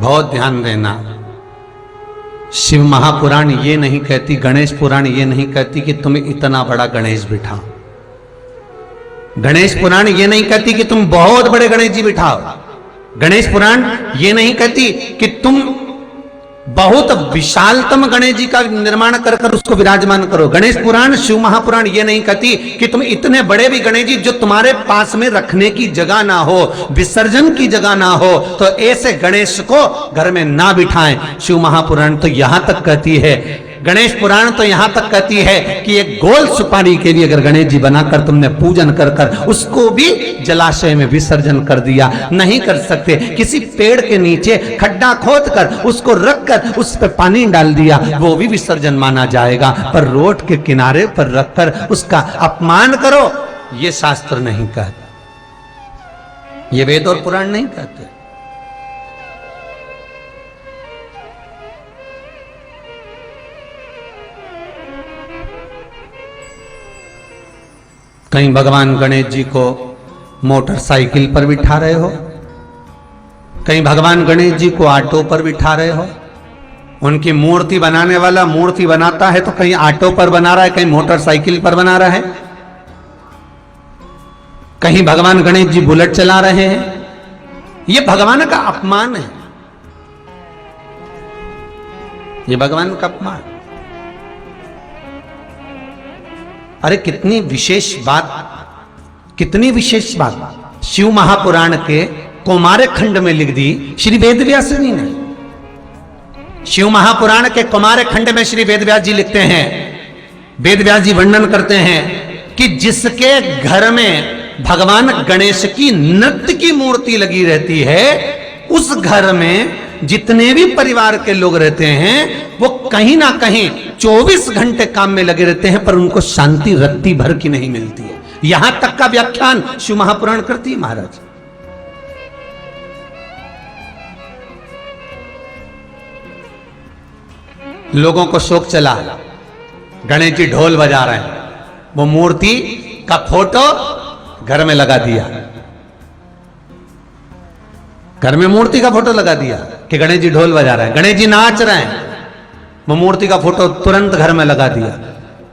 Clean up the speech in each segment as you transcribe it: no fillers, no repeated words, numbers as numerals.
बहुत ध्यान देना। शिव महापुराण ये नहीं कहती, गणेश पुराण ये नहीं कहती कि तुम इतना बड़ा गणेश बिठाओ। गणेश पुराण ये नहीं कहती कि तुम बहुत बड़े गणेश जी बिठाओ। गणेश पुराण ये नहीं कहती कि तुम बहुत विशालतम गणेश जी का निर्माण कर कर उसको विराजमान करो। गणेश पुराण, शिव महापुराण ये नहीं कहती कि तुम इतने बड़े भी गणेश जी जो तुम्हारे पास में रखने की जगह ना हो, विसर्जन की जगह ना हो, तो ऐसे गणेश को घर में ना बिठाएं। शिव महापुराण तो यहां तक कहती है, गणेश पुराण तो यहां तक कहती है कि एक गोल सुपारी के लिए अगर गणेश जी बनाकर तुमने पूजन कर कर उसको भी जलाशय में विसर्जन कर दिया, नहीं कर सकते। किसी पेड़ के नीचे खड्डा खोद कर उसको रख कर उस पर पानी डाल दिया, वो भी विसर्जन माना जाएगा। पर रोड के किनारे पर रखकर उसका अपमान करो, ये शास्त्र नहीं कहता, ये वेद और पुराण नहीं कहते। कहीं भगवान गणेश जी को मोटरसाइकिल पर बिठा रहे हो, कहीं भगवान गणेश जी को ऑटो पर बिठा रहे हो। उनकी मूर्ति बनाने वाला मूर्ति बनाता है तो कहीं ऑटो पर बना रहा है, कहीं मोटरसाइकिल पर बना रहा है, कहीं भगवान गणेश जी बुलेट चला रहे हैं। यह भगवान का अपमान है, यह भगवान का अपमान। अरे कितनी विशेष बात, कितनी विशेष बात शिव महापुराण के कौमार खंड में लिख दी श्री वेदव्यास जी ने। शिव महापुराण के कौमार खंड में श्री वेदव्यास जी लिखते हैं, वेदव्यास जी वर्णन करते हैं कि जिसके घर में भगवान गणेश की नृत्य की मूर्ति लगी रहती है, उस घर में जितने भी परिवार के लोग रहते हैं वो कहीं ना कहीं 24 घंटे काम में लगे रहते हैं, पर उनको शांति रत्ती भर की नहीं मिलती है। यहां तक का व्याख्यान शिव महापुराण करती है महाराज। लोगों को शौक चला, गणेश जी ढोल बजा रहे हैं, वो मूर्ति का फोटो घर में लगा दिया, घर में मूर्ति का फोटो लगा दिया कि गणेश जी ढोल बजा रहे हैं, गणेश जी नाच रहे हैं, वो मूर्ति का फोटो तुरंत घर में लगा दिया।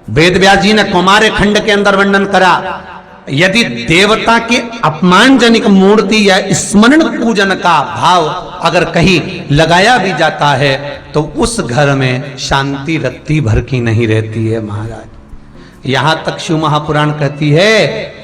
वेदव्यास जी ने कौमार खंड के अंदर वर्णन करा, यदि देवता की अपमानजनक मूर्ति या स्मरण पूजन का भाव अगर कहीं लगाया भी जाता है तो उस घर में शांति रत्ती भर की नहीं रहती है महाराज। यहां तक शिव महापुराण कहती है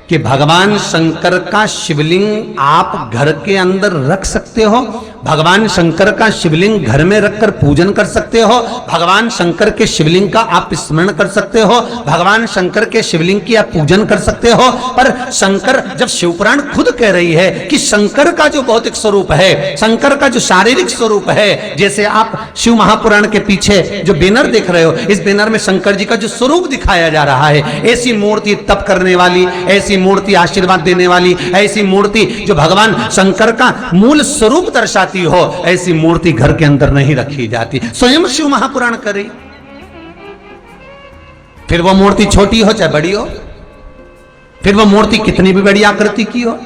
कि भगवान शंकर का शिवलिंग आप घर के अंदर रख सकते हो, भगवान शंकर का शिवलिंग घर में रखकर पूजन कर सकते हो, भगवान शंकर के शिवलिंग का आप स्मरण कर सकते हो, भगवान शंकर के शिवलिंग की आप पूजन कर सकते हो। पर शंकर, जब शिवपुराण खुद कह रही है कि शंकर का जो भौतिक स्वरूप है, शंकर का जो शारीरिक स्वरूप है, जैसे आप शिव महापुराण के पीछे जो बैनर देख रहे हो, इस बैनर में शंकर जी का जो स्वरूप दिखाया जा रहा है, ऐसी मूर्ति तप करने वाली, ऐसी मूर्ति आशीर्वाद देने वाली, ऐसी मूर्ति जो भगवान शंकर का मूल स्वरूप दर्शाती हो, ऐसी मूर्ति घर के अंदर नहीं रखी जाती। स्वयं शिव महापुराण करे, फिर वो मूर्ति छोटी हो चाहे बड़ी हो, फिर वो मूर्ति कितनी भी बड़ी आकृति की हो,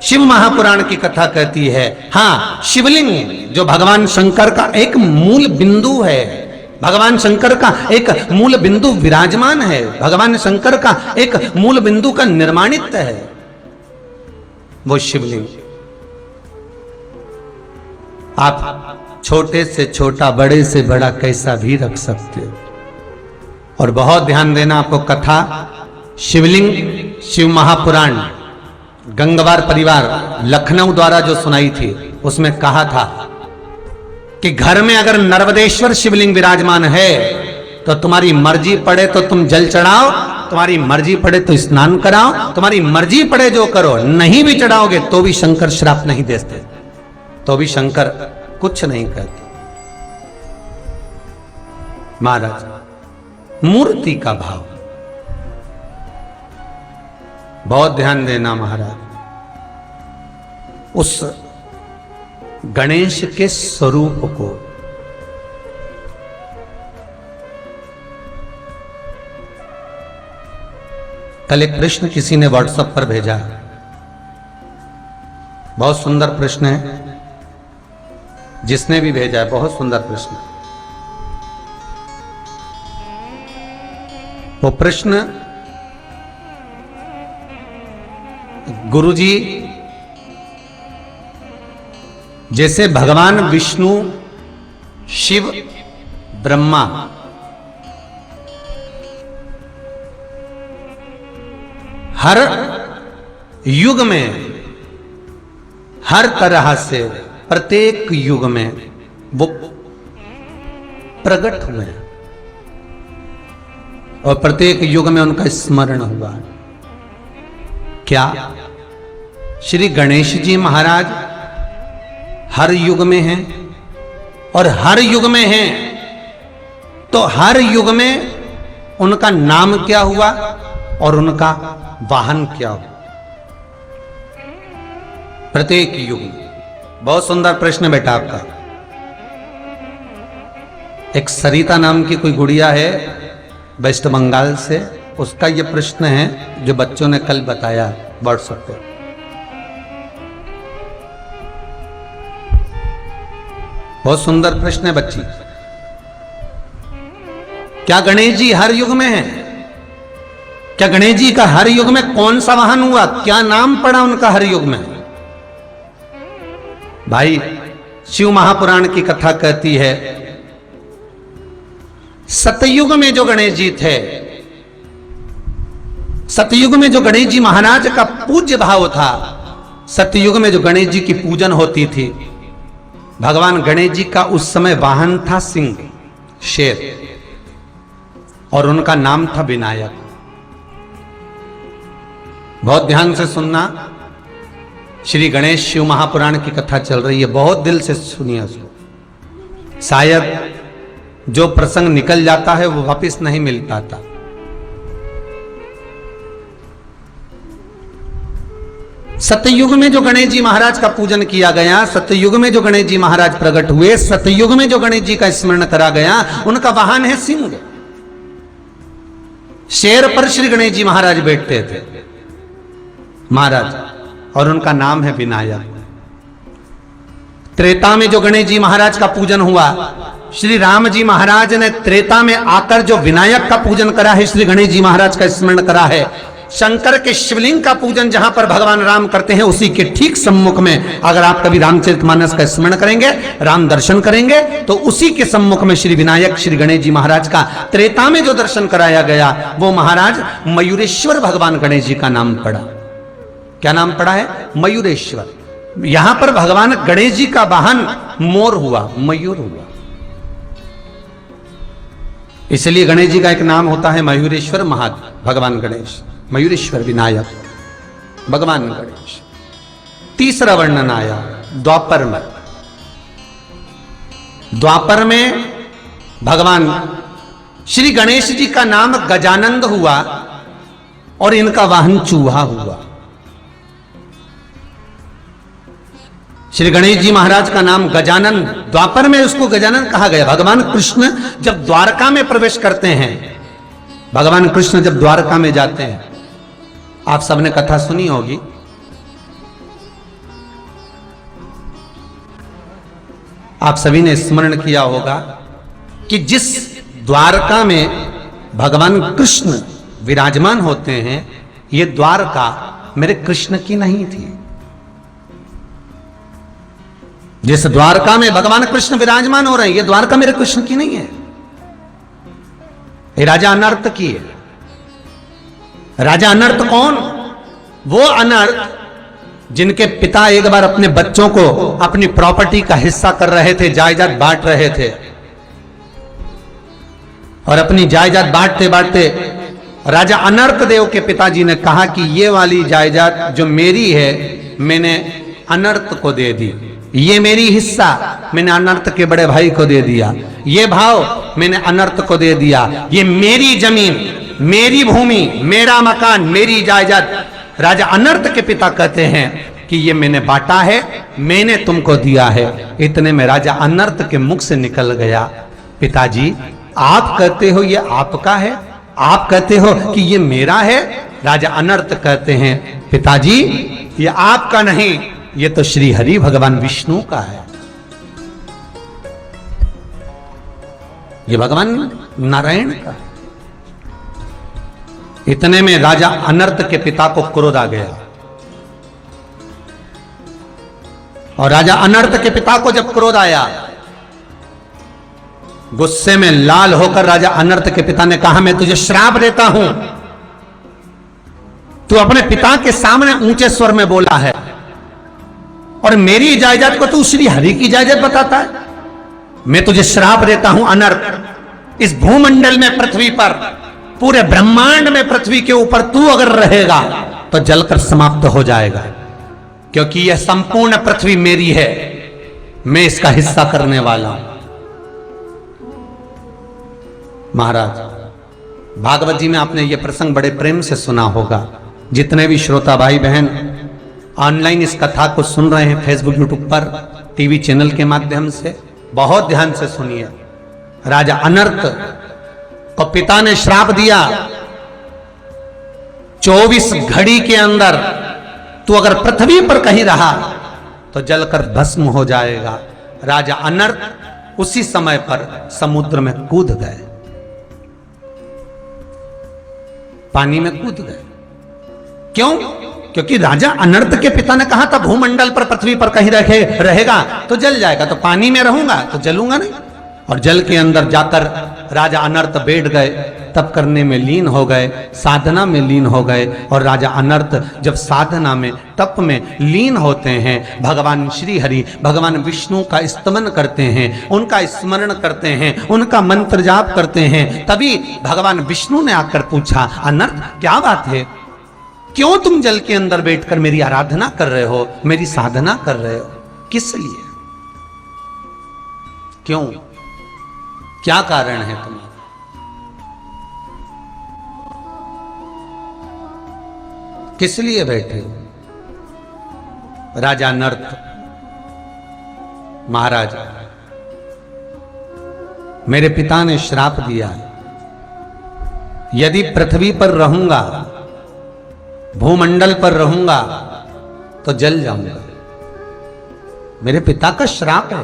शिव महापुराण की कथा कहती है। हां, शिवलिंग जो भगवान शंकर का एक मूल बिंदु है, भगवान शंकर का एक मूल बिंदु विराजमान है, भगवान शंकर का एक मूल बिंदु का निर्माणित है वो शिवलिंग। आप छोटे से छोटा, बड़े से बड़ा कैसा भी रख सकते हो। और बहुत ध्यान देना, आपको कथा शिवलिंग शिव महापुराण गंगवार परिवार लखनऊ द्वारा जो सुनाई थी, उसमें कहा था कि घर में अगर नर्मदेश्वर शिवलिंग विराजमान है तो तुम्हारी मर्जी पड़े तो तुम जल चढ़ाओ, तुम्हारी मर्जी पड़े तो स्नान कराओ, तुम्हारी मर्जी पड़े जो करो, नहीं भी चढ़ाओगे तो भी शंकर श्राप नहीं देते, तो भी शंकर कुछ नहीं कहते। महाराज, मूर्ति का भाव बहुत ध्यान देना महाराज। उस गणेश के स्वरूप को कल एक प्रश्न किसी ने व्हाट्सएप पर भेजा, बहुत सुंदर प्रश्न है। जिसने भी भेजा है, बहुत सुंदर प्रश्न। वो प्रश्न गुरुजी जैसे भगवान विष्णु, शिव, ब्रह्मा हर युग में, हर तरह से, प्रत्येक युग में वो प्रकट हुए हैं और प्रत्येक युग में उनका स्मरण हुआ। क्या श्री गणेश जी महाराज हर युग में हैं? और हर युग में हैं तो हर युग में उनका नाम क्या हुआ और उनका वाहन क्या हुआ? प्रत्येक युग में। बहुत सुंदर प्रश्न बेटा आपका। एक सरिता नाम की कोई गुड़िया है वेस्ट बंगाल से, उसका यह प्रश्न है जो बच्चों ने कल बताया व्हाट्सएप पे। बहुत सुंदर प्रश्न है बच्ची। क्या गणेश जी हर युग में हैं? क्या गणेश जी का हर युग में कौन सा वाहन हुआ? क्या नाम पड़ा उनका हर युग में? भाई शिव महापुराण की कथा कहती है सतयुग में जो गणेश जी थे, सतयुग में जो गणेश जी महाराज का पूज्य भाव था, सतयुग में जो गणेश जी की पूजन होती थी, भगवान गणेश जी का उस समय वाहन था सिंह, शेर, और उनका नाम था विनायक। बहुत ध्यान से सुनना, श्री गणेश शिव महापुराण की कथा चल रही है, बहुत दिल से सुनिए उसको। शायद जो प्रसंग निकल जाता है वो वापस नहीं मिल पाता। सतयुग में जो गणेश जी महाराज का पूजन किया गया, सतयुग में जो गणेश जी महाराज प्रकट हुए, सतयुग में जो गणेश जी का स्मरण करा गया, उनका वाहन है सिंह। शेर पर श्री गणेश जी महाराज बैठते थे महाराज, और उनका नाम है विनायक। त्रेता में जो गणेश जी महाराज का पूजन हुआ, श्री राम जी महाराज ने त्रेता में आकर जो विनायक का पूजन करा है, श्री गणेश जी महाराज का स्मरण करा है। शंकर के शिवलिंग का पूजन जहां पर भगवान राम करते हैं, उसी के ठीक सम्मुख में अगर आप कभी रामचरितमानस का स्मरण करेंगे, राम दर्शन करेंगे, तो उसी के सम्मुख में श्री विनायक श्री गणेश जी महाराज का त्रेता में जो दर्शन कराया गया, वो महाराज मयूरेश्वर भगवान गणेश जी का नाम पड़ा। क्या नाम पड़ा है? मयूरेश्वर। यहां पर भगवान गणेश जी का वाहन मोर हुआ, मयूर हुआ, इसलिए गणेश जी का एक नाम होता है मयूरेश्वर भगवान गणेश, मयूरेश्वर विनायक भगवान गणेश। तीसरा वर्णन आया द्वापर में। द्वापर में भगवान श्री गणेश जी का नाम गजानंद हुआ और इनका वाहन चूहा हुआ। श्री गणेश जी महाराज का नाम गजानन, द्वापर में उसको गजानन कहा गया। भगवान कृष्ण जब द्वारका में प्रवेश करते हैं, भगवान कृष्ण जब द्वारका में जाते हैं, आप सबने कथा सुनी होगी, आप सभी ने स्मरण किया होगा कि जिस द्वारका में भगवान कृष्ण विराजमान होते हैं, ये द्वारका मेरे कृष्ण की नहीं थी। जिस द्वारका में भगवान कृष्ण विराजमान हो रहे हैं, ये द्वारका मेरे कृष्ण की नहीं है, ये राजा अनर्थ की है। राजा अनर्थ कौन? वो अनर्थ जिनके पिता एक बार अपने बच्चों को अपनी प्रॉपर्टी का हिस्सा कर रहे थे, जायदाद बांट रहे थे, और अपनी जायदाद बांटते बांटते राजा अनर्थ देव के पिताजी ने कहा कि ये वाली जायदाद जो मेरी है, मैंने अनर्थ को दे दी, ये मेरी हिस्सा मैंने अनर्थ के बड़े भाई को दे दिया, ये भाव मैंने अनर्थ को दे दिया, ये मेरी जमीन, मेरी भूमि, मेरा मकान, मेरी जायदाद। राजा अनर्थ के पिता कहते हैं कि ये मैंने बांटा है, मैंने तुमको दिया है। इतने में राजा अनर्थ के मुख से निकल गया, पिताजी आप कहते हो ये आपका है, आप कहते हो कि ये मेरा है। राजा अनर्थ कहते हैं पिताजी ये आपका नहीं, ये तो श्री हरि भगवान विष्णु का है। ये भगवान नारायण का। इतने में राजा अनर्त के पिता को क्रोध आ गया, और राजा अनर्त के पिता को जब क्रोध आया, गुस्से में लाल होकर राजा अनर्त के पिता ने कहा, मैं तुझे श्राप देता हूं, तू अपने पिता के सामने ऊंचे स्वर में बोला है और मेरी इजाजत को तू श्री हरि की इजाजत बताता है। मैं तुझे श्राप देता हूं अनर्त, इस भूमंडल में, पृथ्वी पर, पूरे ब्रह्मांड में, पृथ्वी के ऊपर तू अगर रहेगा तो जलकर समाप्त हो जाएगा, क्योंकि यह संपूर्ण पृथ्वी मेरी है, मैं इसका हिस्सा करने वाला हूं। महाराज, भागवत जी में आपने यह प्रसंग बड़े प्रेम से सुना होगा। जितने भी श्रोता भाई बहन ऑनलाइन इस कथा को सुन रहे हैं, फेसबुक, यूट्यूब पर, टीवी चैनल के माध्यम से, बहुत ध्यान से सुनिए। राजा अनर्त को पिता ने श्राप दिया, 24 घड़ी के अंदर तू अगर पृथ्वी पर कहीं रहा तो जलकर भस्म हो जाएगा। राजा अनर्त उसी समय पर समुद्र में कूद गए, पानी में कूद गए। क्यों? क्योंकि राजा अनर्त के पिता ने कहा था भूमंडल पर, पृथ्वी पर कहीं रहेगा तो जल जाएगा, तो पानी में रहूंगा तो जलूंगा नहीं। और जल के अंदर जाकर राजा अनर्त बैठ गए, तप करने में लीन हो गए, साधना में लीन हो गए। और राजा अनर्त जब साधना में, तप में लीन होते हैं, भगवान श्री हरि, भगवान विष्णु का स्तमन करते हैं, उनका स्मरण करते हैं, उनका मंत्र जाप करते हैं, तभी भगवान विष्णु ने आकर पूछा, अनर्त क्या बात है, क्यों तुम जल के अंदर बैठकर मेरी आराधना कर रहे हो, मेरी साधना कर रहे हो, किस लिए, क्यों, क्या कारण है तुम्हें? किस लिए बैठे हो? राजा नर्त, महाराज, मेरे पिता ने श्राप दिया, यदि पृथ्वी पर रहूंगा, भूमंडल पर रहूंगा तो जल जाऊंगा। मेरे पिता का श्राप है,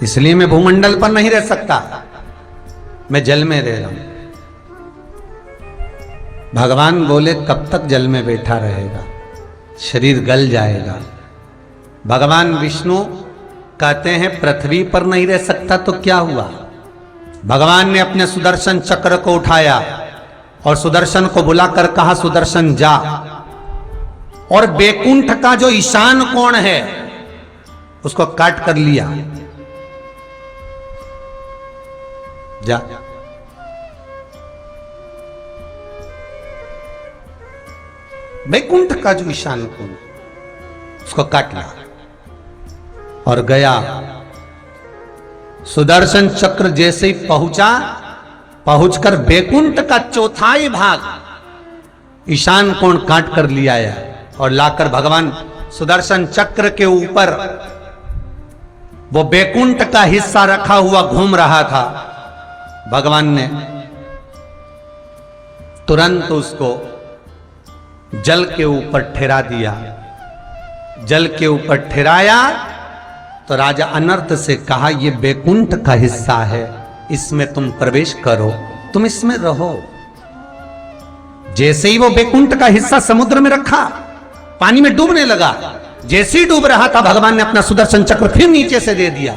इसलिए मैं भूमंडल पर नहीं रह सकता, मैं जल में रह रहा हूं। भगवान बोले, कब तक जल में बैठा रहेगा, शरीर गल जाएगा। भगवान विष्णु कहते हैं पृथ्वी पर नहीं रह सकता तो क्या हुआ? भगवान ने अपने सुदर्शन चक्र को उठाया और सुदर्शन को बुलाकर कहा, सुदर्शन जा, और बैकुंठ का जो ईशान कोण है उसको काट कर लिया, जा। बैकुंठ का जो ईशान कोण उसको काट लिया और गया। सुदर्शन चक्र जैसे ही पहुंचकर बैकुंठ का चौथाई भाग ईशान कोण काट कर लिया और लाकर भगवान सुदर्शन चक्र के ऊपर वो बैकुंठ का हिस्सा रखा हुआ घूम रहा था। भगवान ने तुरंत उसको जल के ऊपर ठहरा दिया। जल के ऊपर ठहराया तो राजा अनर्त से कहा, यह बैकुंठ का हिस्सा है, इसमें तुम प्रवेश करो, तुम इसमें रहो। जैसे ही वो बैकुंठ का हिस्सा समुद्र में रखा, पानी में डूबने लगा। जैसे ही डूब रहा था, भगवान ने अपना सुदर्शन चक्र फिर नीचे से दे दिया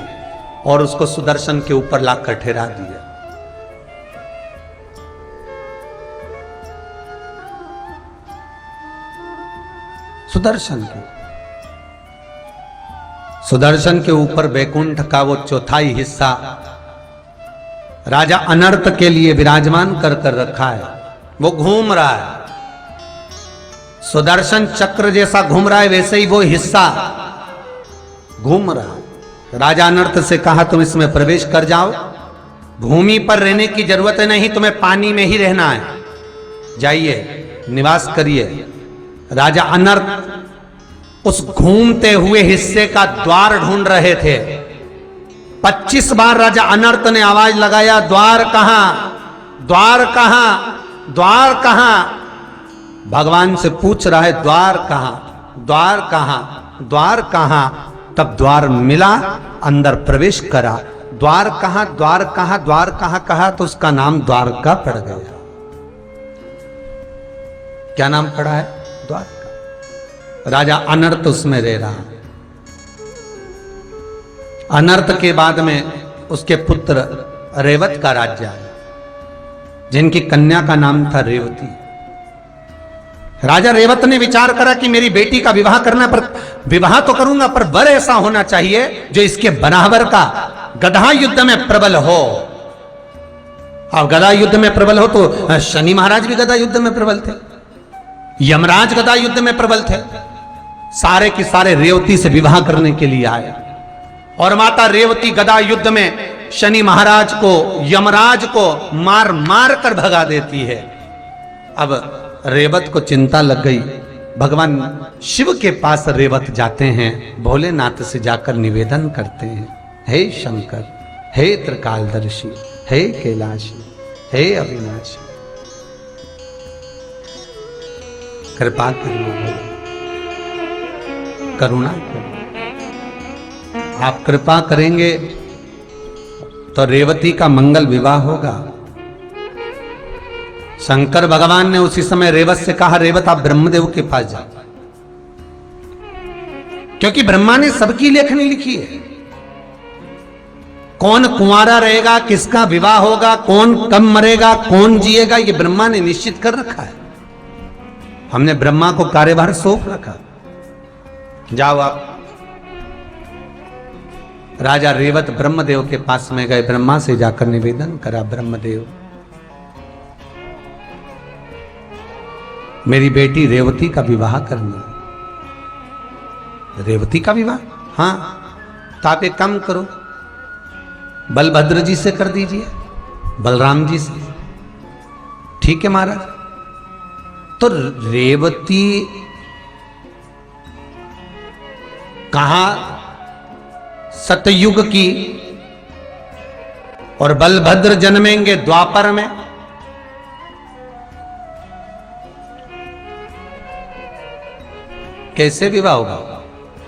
और उसको सुदर्शन के ऊपर लाकर ठहरा दिया। सुदर्शन के ऊपर बैकुंठ का वो चौथाई हिस्सा राजा अनर्त के लिए विराजमान कर कर रखा है। वो घूम रहा है, सुदर्शन चक्र जैसा घूम रहा है, वैसे ही वो हिस्सा घूम रहा है। राजा अनर्त से कहा, तुम इसमें प्रवेश कर जाओ, भूमि पर रहने की जरूरत नहीं, तुम्हें पानी में ही रहना है, जाइए निवास करिए। राजा अनर्त उस घूमते हुए हिस्से का द्वार ढूंढ रहे थे। 25 बार राजा अनर्त ने आवाज लगाया, द्वार कहां, द्वार कहां, द्वार कहां। भगवान से पूछ रहा है, द्वार कहां, द्वार कहां, द्वार कहां। तब द्वार मिला, अंदर प्रवेश करा। द्वार कहां, द्वार कहां, द्वार कहां कहा तो उसका नाम द्वारका पड़ गया। क्या नाम पड़ा है? द्वारका। राजा अनर्त उसमें रह रहा। अनर्त के बाद में उसके पुत्र रेवत का राज्य आया, जिनकी कन्या का नाम था रेवती। राजा रेवत ने विचार करा कि मेरी बेटी का विवाह करना, पर विवाह तो करूंगा पर वर ऐसा होना चाहिए जो इसके बराबर का गधा युद्ध में प्रबल हो। अब गदा युद्ध में प्रबल हो तो शनि महाराज भी गदा युद्ध में प्रबल थे, यमराज गदा युद्ध में प्रबल थे। सारे के सारे रेवती से विवाह करने के लिए आए और माता रेवती गदा युद्ध में शनि महाराज को, यमराज को मार मार कर भगा देती है। अब रेवत को चिंता लग गई। भगवान शिव के पास रेवत जाते हैं, भोलेनाथ से जाकर निवेदन करते हैं, हे शंकर, हे त्रिकालदर्शी, हे कैलाशी, हे अविनाशी, कृपा करिए, करुणा करिए। आप कृपा करेंगे तो रेवती का मंगल विवाह होगा। शंकर भगवान ने उसी समय रेवत से कहा, रेवत आप ब्रह्मदेव के पास जाओ, क्योंकि ब्रह्मा ने सबकी लेखनी लिखी है। कौन कुंवारा रहेगा, किसका विवाह होगा, कौन कब मरेगा, कौन जिएगा, ये ब्रह्मा ने निश्चित कर रखा है। हमने ब्रह्मा को कार्यभार सौंप रखा। जाओ आप। राजा रेवत ब्रह्मदेव के पास में गए, ब्रह्मा से जाकर निवेदन करा, ब्रह्मदेव मेरी बेटी रेवती का विवाह करना। रेवती का विवाह? हाँ, तो आप एक काम करो, बलभद्र जी से कर दीजिए, बलराम जी से। ठीक है महाराज। तो रेवती कहां सतयुग की और बलभद्र जन्मेंगे द्वापर में। कैसे विवाह होगा?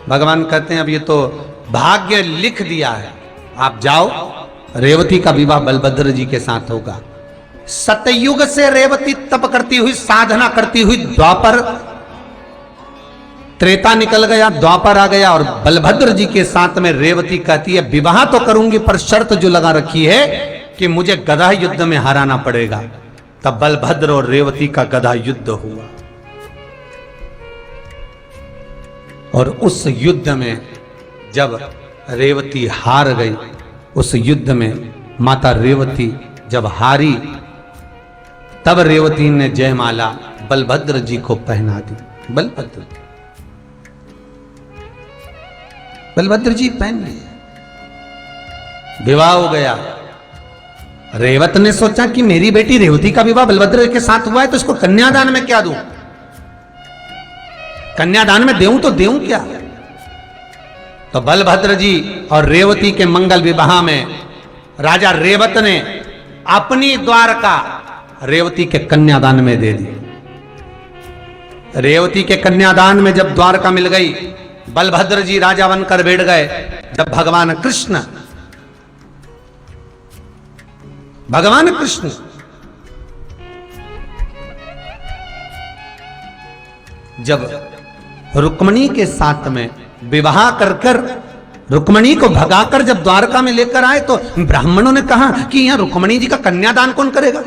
भगवान कहते हैं अब ये तो भाग्य लिख दिया है, आप जाओ, रेवती का विवाह बलभद्र जी के साथ होगा। सतयुग से रेवती तप करती हुई, साधना करती हुई, द्वापर त्रेता निकल गया, द्वापर आ गया और बलभद्र जी के साथ में रेवती कहती है विवाह तो करूंगी पर शर्त जो लगा रखी है कि मुझे गदा युद्ध में हराना पड़ेगा। तब बलभद्र और रेवती का गदा युद्ध हुआ और उस युद्ध में जब रेवती हार गई, उस युद्ध में माता रेवती जब हारी, तब रेवती ने जयमाला बलभद्र जी को पहना दी। बलभद्र जी पहन लिए, विवाह हो गया। रेवत ने सोचा कि मेरी बेटी रेवती का विवाह बलभद्र के साथ हुआ है तो इसको कन्यादान में क्या दूं, कन्यादान में देऊं तो देऊं क्या। तो बलभद्र जी और रेवती के मंगल विवाह में राजा रेवत ने अपनी द्वारका रेवती के कन्यादान में दे दी। रेवती के कन्यादान में जब द्वारका मिल गई, बलभद्र जी राजा बनकर बैठ गए। जब भगवान कृष्ण जब रुक्मणी के साथ में विवाह कर रुक्मणी को भगाकर जब द्वारका में लेकर आए तो ब्राह्मणों ने कहा कि यहां रुक्मणी जी का कन्यादान कौन करेगा।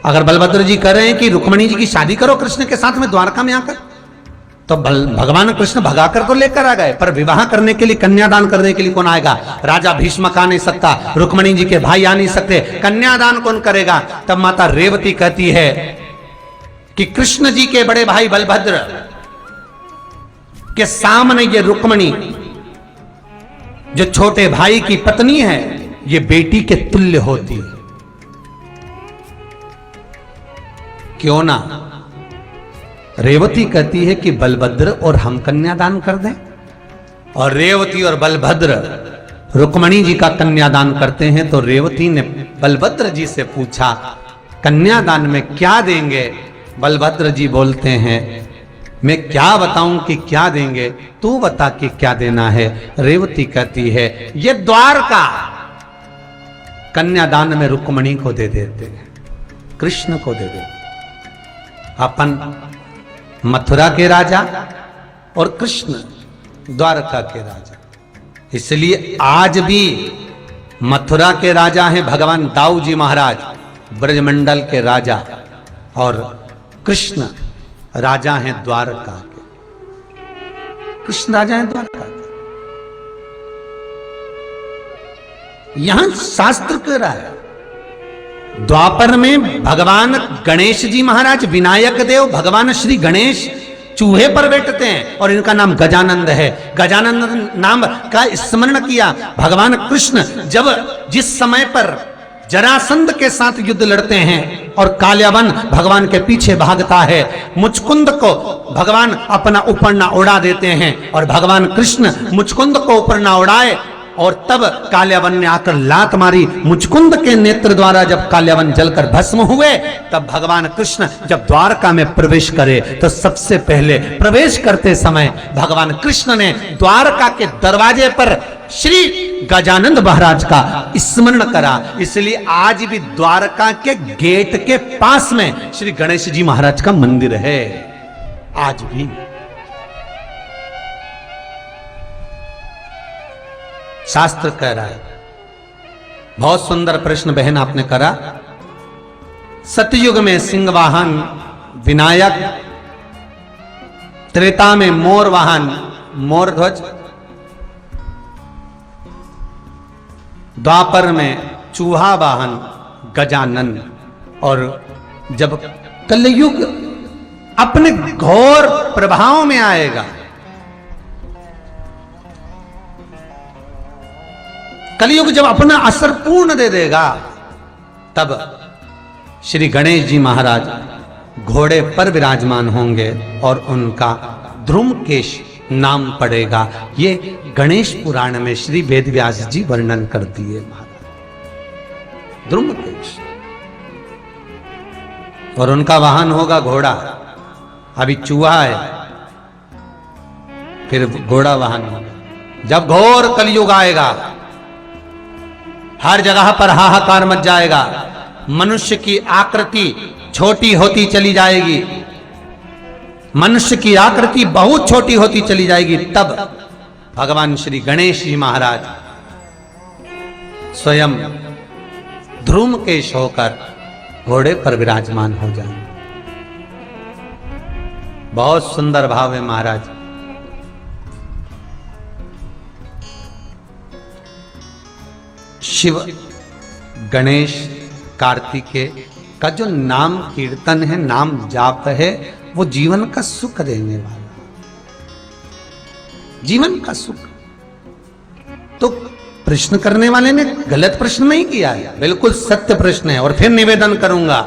अगर बलभद्र जी कह रहे हैं कि रुक्मणी जी की शादी करो कृष्ण के साथ में द्वारका में आकर, तो भगवान कृष्ण भगाकर तो लेकर आ गए, पर विवाह करने के लिए, कन्यादान करने के लिए कौन आएगा? राजा भीष्मक आ नहीं सकता, रुक्मणी जी के भाई आ नहीं सकते, कन्यादान कौन करेगा? तब माता रेवती कहती है कि कृष्ण जी के बड़े भाई बलभद्र के सामने ये रुक्मणी जो छोटे भाई की पत्नी है, ये बेटी के तुल्य होती है, क्यों ना। रेवती कहती है कि बलभद्र और हम कन्यादान कर दें, और रेवती और बलभद्र रुक्मणी जी का कन्यादान करते हैं। तो रेवती ने बलभद्र जी से पूछा कन्यादान में क्या देंगे? बलभद्र जी बोलते हैं मैं क्या बताऊं कि क्या देंगे, तू बता कि क्या देना है। रेवती कहती है ये द्वारका कन्यादान में रुक्मणी को दे देते हैं, कृष्ण को दे देते। अपन मथुरा के राजा और कृष्ण द्वारका के राजा। इसलिए आज भी मथुरा के राजा हैं भगवान दाऊ जी महाराज, ब्रजमंडल के राजा, और कृष्ण राजा हैं द्वारका के। कृष्ण राजा हैं द्वारका के। यहां शास्त्र कह रहा है द्वापर में भगवान गणेश जी महाराज विनायक देव, भगवान श्री गणेश चूहे पर बैठते हैं और इनका नाम गजानंद है। गजानंद नाम का स्मरण किया भगवान कृष्ण जब जिस समय पर जरासंध के साथ युद्ध लड़ते हैं और काल्यावन भगवान के पीछे भागता है, मुचकुंद को भगवान अपना ऊपर ना उड़ा देते हैं और भगवान कृष्ण मुचकुंद को ऊपर ना उड़ाए, और तब काल्यावन ने आकर लात मारी। मुचकुंद के नेत्र द्वारा जब काल्यावन जलकर भस्म हुए, तब भगवान कृष्ण जब द्वारका में प्रवेश करे तो सबसे पहले प्रवेश करते समय भगवान कृष्ण ने द्वारका के दरवाजे पर श्री गजानंद महाराज का स्मरण करा। इसलिए आज भी द्वारका के गेट के पास में श्री गणेश जी महाराज का मंदिर है। आज भी शास्त्र कह रहा है। बहुत सुंदर प्रश्न बहन आपने करा। सतयुग में सिंह वाहन विनायक, त्रेता में मोर वाहन मोर ध्वज, द्वापर में चूहा वाहन गजानन, और जब कलयुग अपने घोर प्रभाव में आएगा, कलयुग जब अपना असर पूर्ण दे देगा, तब श्री गणेश जी महाराज घोड़े पर विराजमान होंगे और उनका ध्रुमकेश नाम पड़ेगा। ये गणेश पुराण में श्री वेदव्यास जी वर्णन कर दिए महाराज, ध्रुमकेश। और उनका वाहन होगा घोड़ा। अभी चूहा है, फिर घोड़ा वाहन होगा। जब घोर कलयुग आएगा, हर जगह पर हाहाकार मच जाएगा, मनुष्य की आकृति छोटी होती चली जाएगी, मनुष्य की आकृति बहुत छोटी होती चली जाएगी, तब भगवान श्री गणेश जी महाराज स्वयं ध्रुमकेश होकर घोड़े पर विराजमान हो जाएंगे। बहुत सुंदर भाव है महाराज। शिव, गणेश, कार्तिकेय का जो नाम कीर्तन है, नाम जाप है, वो जीवन का सुख देने वाला, जीवन का सुख। तो प्रश्न करने वाले ने गलत प्रश्न नहीं किया है, बिल्कुल सत्य प्रश्न है। और फिर निवेदन करूंगा,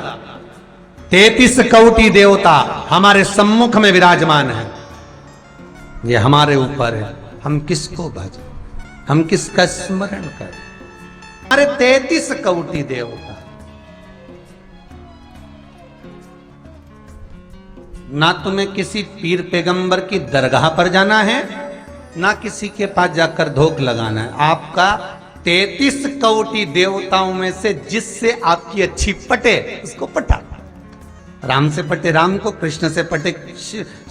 33 कोटि देवता हमारे सम्मुख में विराजमान है, ये हमारे ऊपर है, हम किसको भजें, हम किसका स्मरण करें। हमारे 33 कोटि देवता, ना तुम्हें किसी पीर पैगंबर की दरगाह पर जाना है, ना किसी के पास जाकर धोख लगाना है। आपका 33 कोटि देवताओं में से जिससे आपकी अच्छी पटे उसको पटा। राम से पटे राम को, कृष्ण से पटे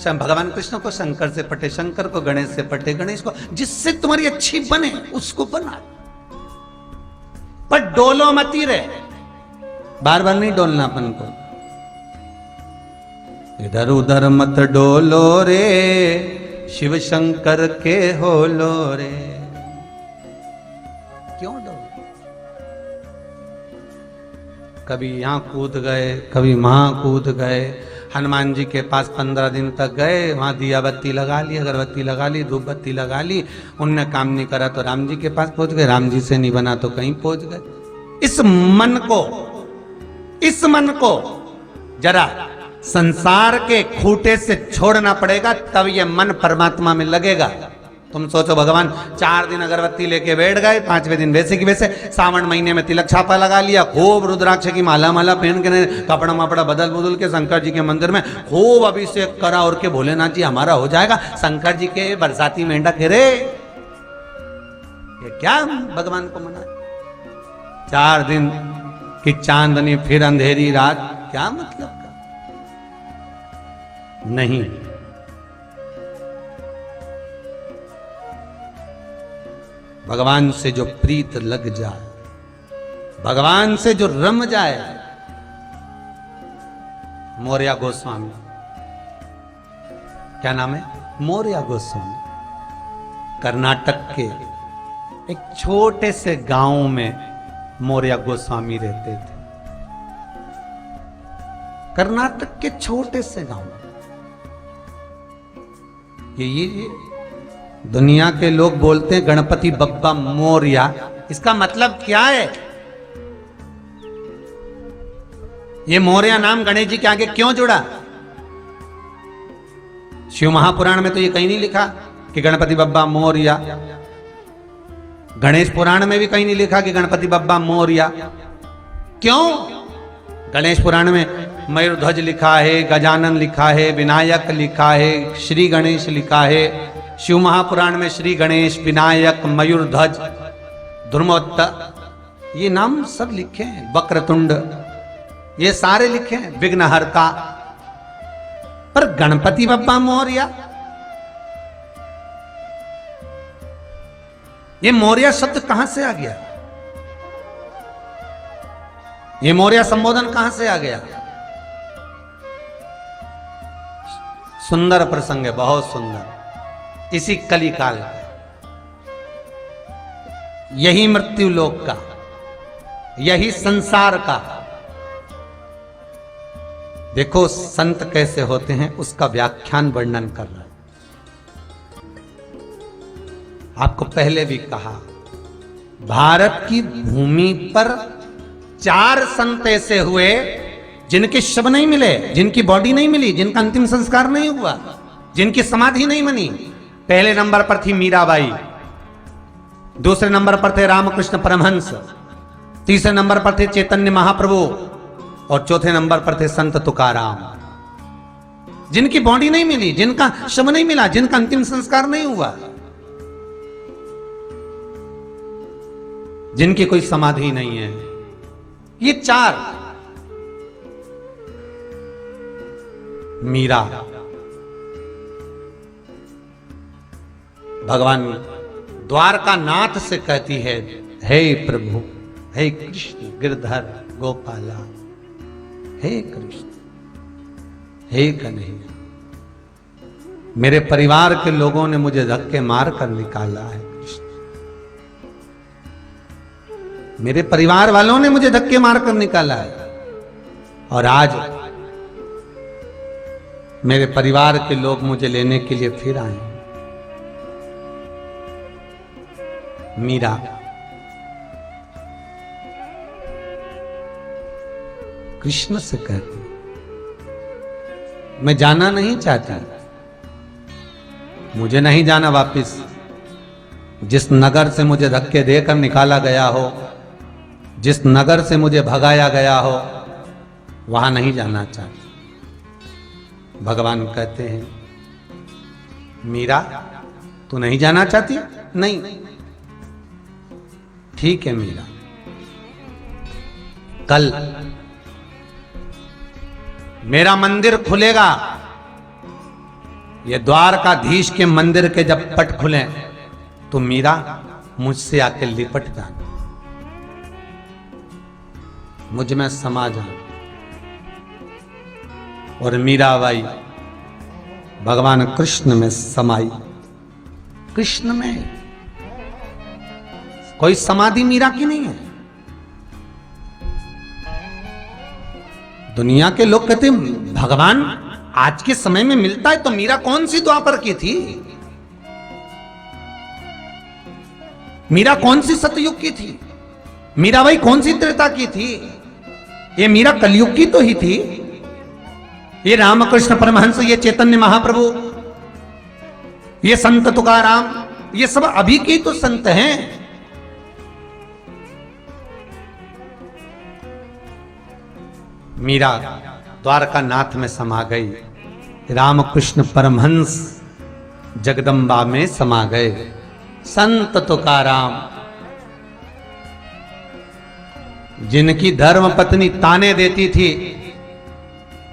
भगवान कृष्ण को, शंकर से पटे शंकर को, गणेश से पटे गणेश को, जिससे तुम्हारी अच्छी बने उसको बना। पर डोलो मती रे, बार बार नहीं डोलना अपन को। इधर उधर मत डोलो रे, शिव शंकर के होलो रे। क्यों डोलो? कभी यहां कूद गए, कभी वहां कूद गए। हनुमान जी के पास 15 दिन तक गए, वहां दिया बत्ती लगा ली, अगरबत्ती लगा ली, धूप बत्ती लगा ली, उनने काम नहीं करा तो राम जी के पास पहुंच गए, राम जी से नहीं बना तो कहीं पहुंच गए। इस मन को जरा संसार के खूंटे से छोड़ना पड़ेगा, तब यह मन परमात्मा में लगेगा। तुम सोचो भगवान 4 दिन अगरबत्ती लेके बैठ गए, 5वें दिन वैसे की वैसे सावन महीने में तिलक छापा लगा लिया, खूब रुद्राक्ष की माला माला पहन के कपड़ा मपड़ा बदल के शंकर जी के मंदिर में खूब अभिषेक करा और के भोलेनाथ जी हमारा हो जाएगा। शंकर जी के बरसाती मेंढक रे, ये क्या भगवान को मना? 4 दिन की चांदनी फिर अंधेरी रात, क्या मतलब का? नहीं, भगवान से जो प्रीत लग जाए, भगवान से जो रम जाए। मोरया गोस्वामी, क्या नाम है? मोरया गोस्वामी, कर्नाटक के एक छोटे से गांव में मोरया गोस्वामी रहते थे। कर्नाटक के छोटे से गांव में ये दुनिया के लोग बोलते हैं गणपति बप्पा मोरया, इसका मतलब क्या है? ये मोरया नाम गणेश जी के आगे क्यों जुड़ा? शिव महापुराण में तो ये कहीं नहीं लिखा कि गणपति बप्पा मोरया। गणेश पुराण में भी कहीं नहीं लिखा कि गणपति बप्पा मोरया। क्यों? गणेश पुराण में मयूरध्वज लिखा है, गजानन लिखा है, विनायक लिखा है, श्री गणेश लिखा है। शिव महापुराण में श्री गणेश, विनायक, मयूरध्वज, धर्मोत्तर, ये नाम सब लिखे हैं। वक्रतुंड, ये सारे लिखे हैं, विघ्नहर्ता। पर गणपति बप्पा मोरया, ये मोरया शब्द कहां से आ गया? ये मोरया संबोधन कहां से आ गया? सुंदर प्रसंग है, बहुत सुंदर। इसी कली काल का, यही मृत्यु लोक का, यही संसार का। देखो संत कैसे होते हैं, उसका व्याख्यान वर्णन कर रहा है। आपको पहले भी कहा, भारत की भूमि पर 4 संत ऐसे हुए जिनके शव नहीं मिले, जिनकी बॉडी नहीं मिली, जिनका अंतिम संस्कार नहीं हुआ, जिनकी समाधि नहीं बनी। पहले नंबर पर थी मीराबाई, दूसरे नंबर पर थे रामकृष्ण परमहंस, तीसरे नंबर पर थे चैतन्य महाप्रभु और चौथे नंबर पर थे संत तुकाराम। जिनकी बॉडी नहीं मिली, जिनका शव नहीं मिला, जिनका अंतिम संस्कार नहीं हुआ, जिनकी कोई समाधि नहीं है, ये 4। मीरा भगवान द्वारका नाथ से कहती है, हे प्रभु, हे कृष्ण गिरधर गोपाला, हे कृष्ण, हे कन्हैया, मेरे परिवार के लोगों ने मुझे धक्के मार कर निकाला है। कृष्ण, मेरे परिवार वालों ने मुझे धक्के मार कर निकाला है, और आज मेरे परिवार के लोग मुझे लेने के लिए फिर आए। मीरा कृष्ण से कहती, मैं जाना नहीं चाहती, मुझे नहीं जाना वापिस। जिस नगर से मुझे धक्के देकर निकाला गया हो, जिस नगर से मुझे भगाया गया हो, वहां नहीं जाना चाहती। भगवान कहते हैं, मीरा तू नहीं जाना चाहती? नहीं, ठीक है मीरा, कल मेरा मंदिर खुलेगा। ये द्वारकाधीश के मंदिर के जब पट खुले तो मीरा मुझसे आके लिपट जाना, मुझ में समा जाना। और मीराबाई भगवान कृष्ण में समाई। कृष्ण में कोई समाधि मीरा की नहीं है। दुनिया के लोग कहते हैं भगवान आज के समय में मिलता है, तो मीरा कौन सी द्वापर की थी? मीरा कौन सी सतयुग की थी? मीराबाई कौन सी त्रेता की थी? ये मीरा कलयुग की तो ही थी। ये रामकृष्ण परमहंस, ये चैतन्य महाप्रभु, ये संत तुकाराम, ये सब अभी के तो संत हैं। मीरा द्वारका नाथ में समा गई, रामकृष्ण परमहंस जगदम्बा में समा गए। संत तुकाराम, जिनकी धर्म पत्नी ताने देती थी,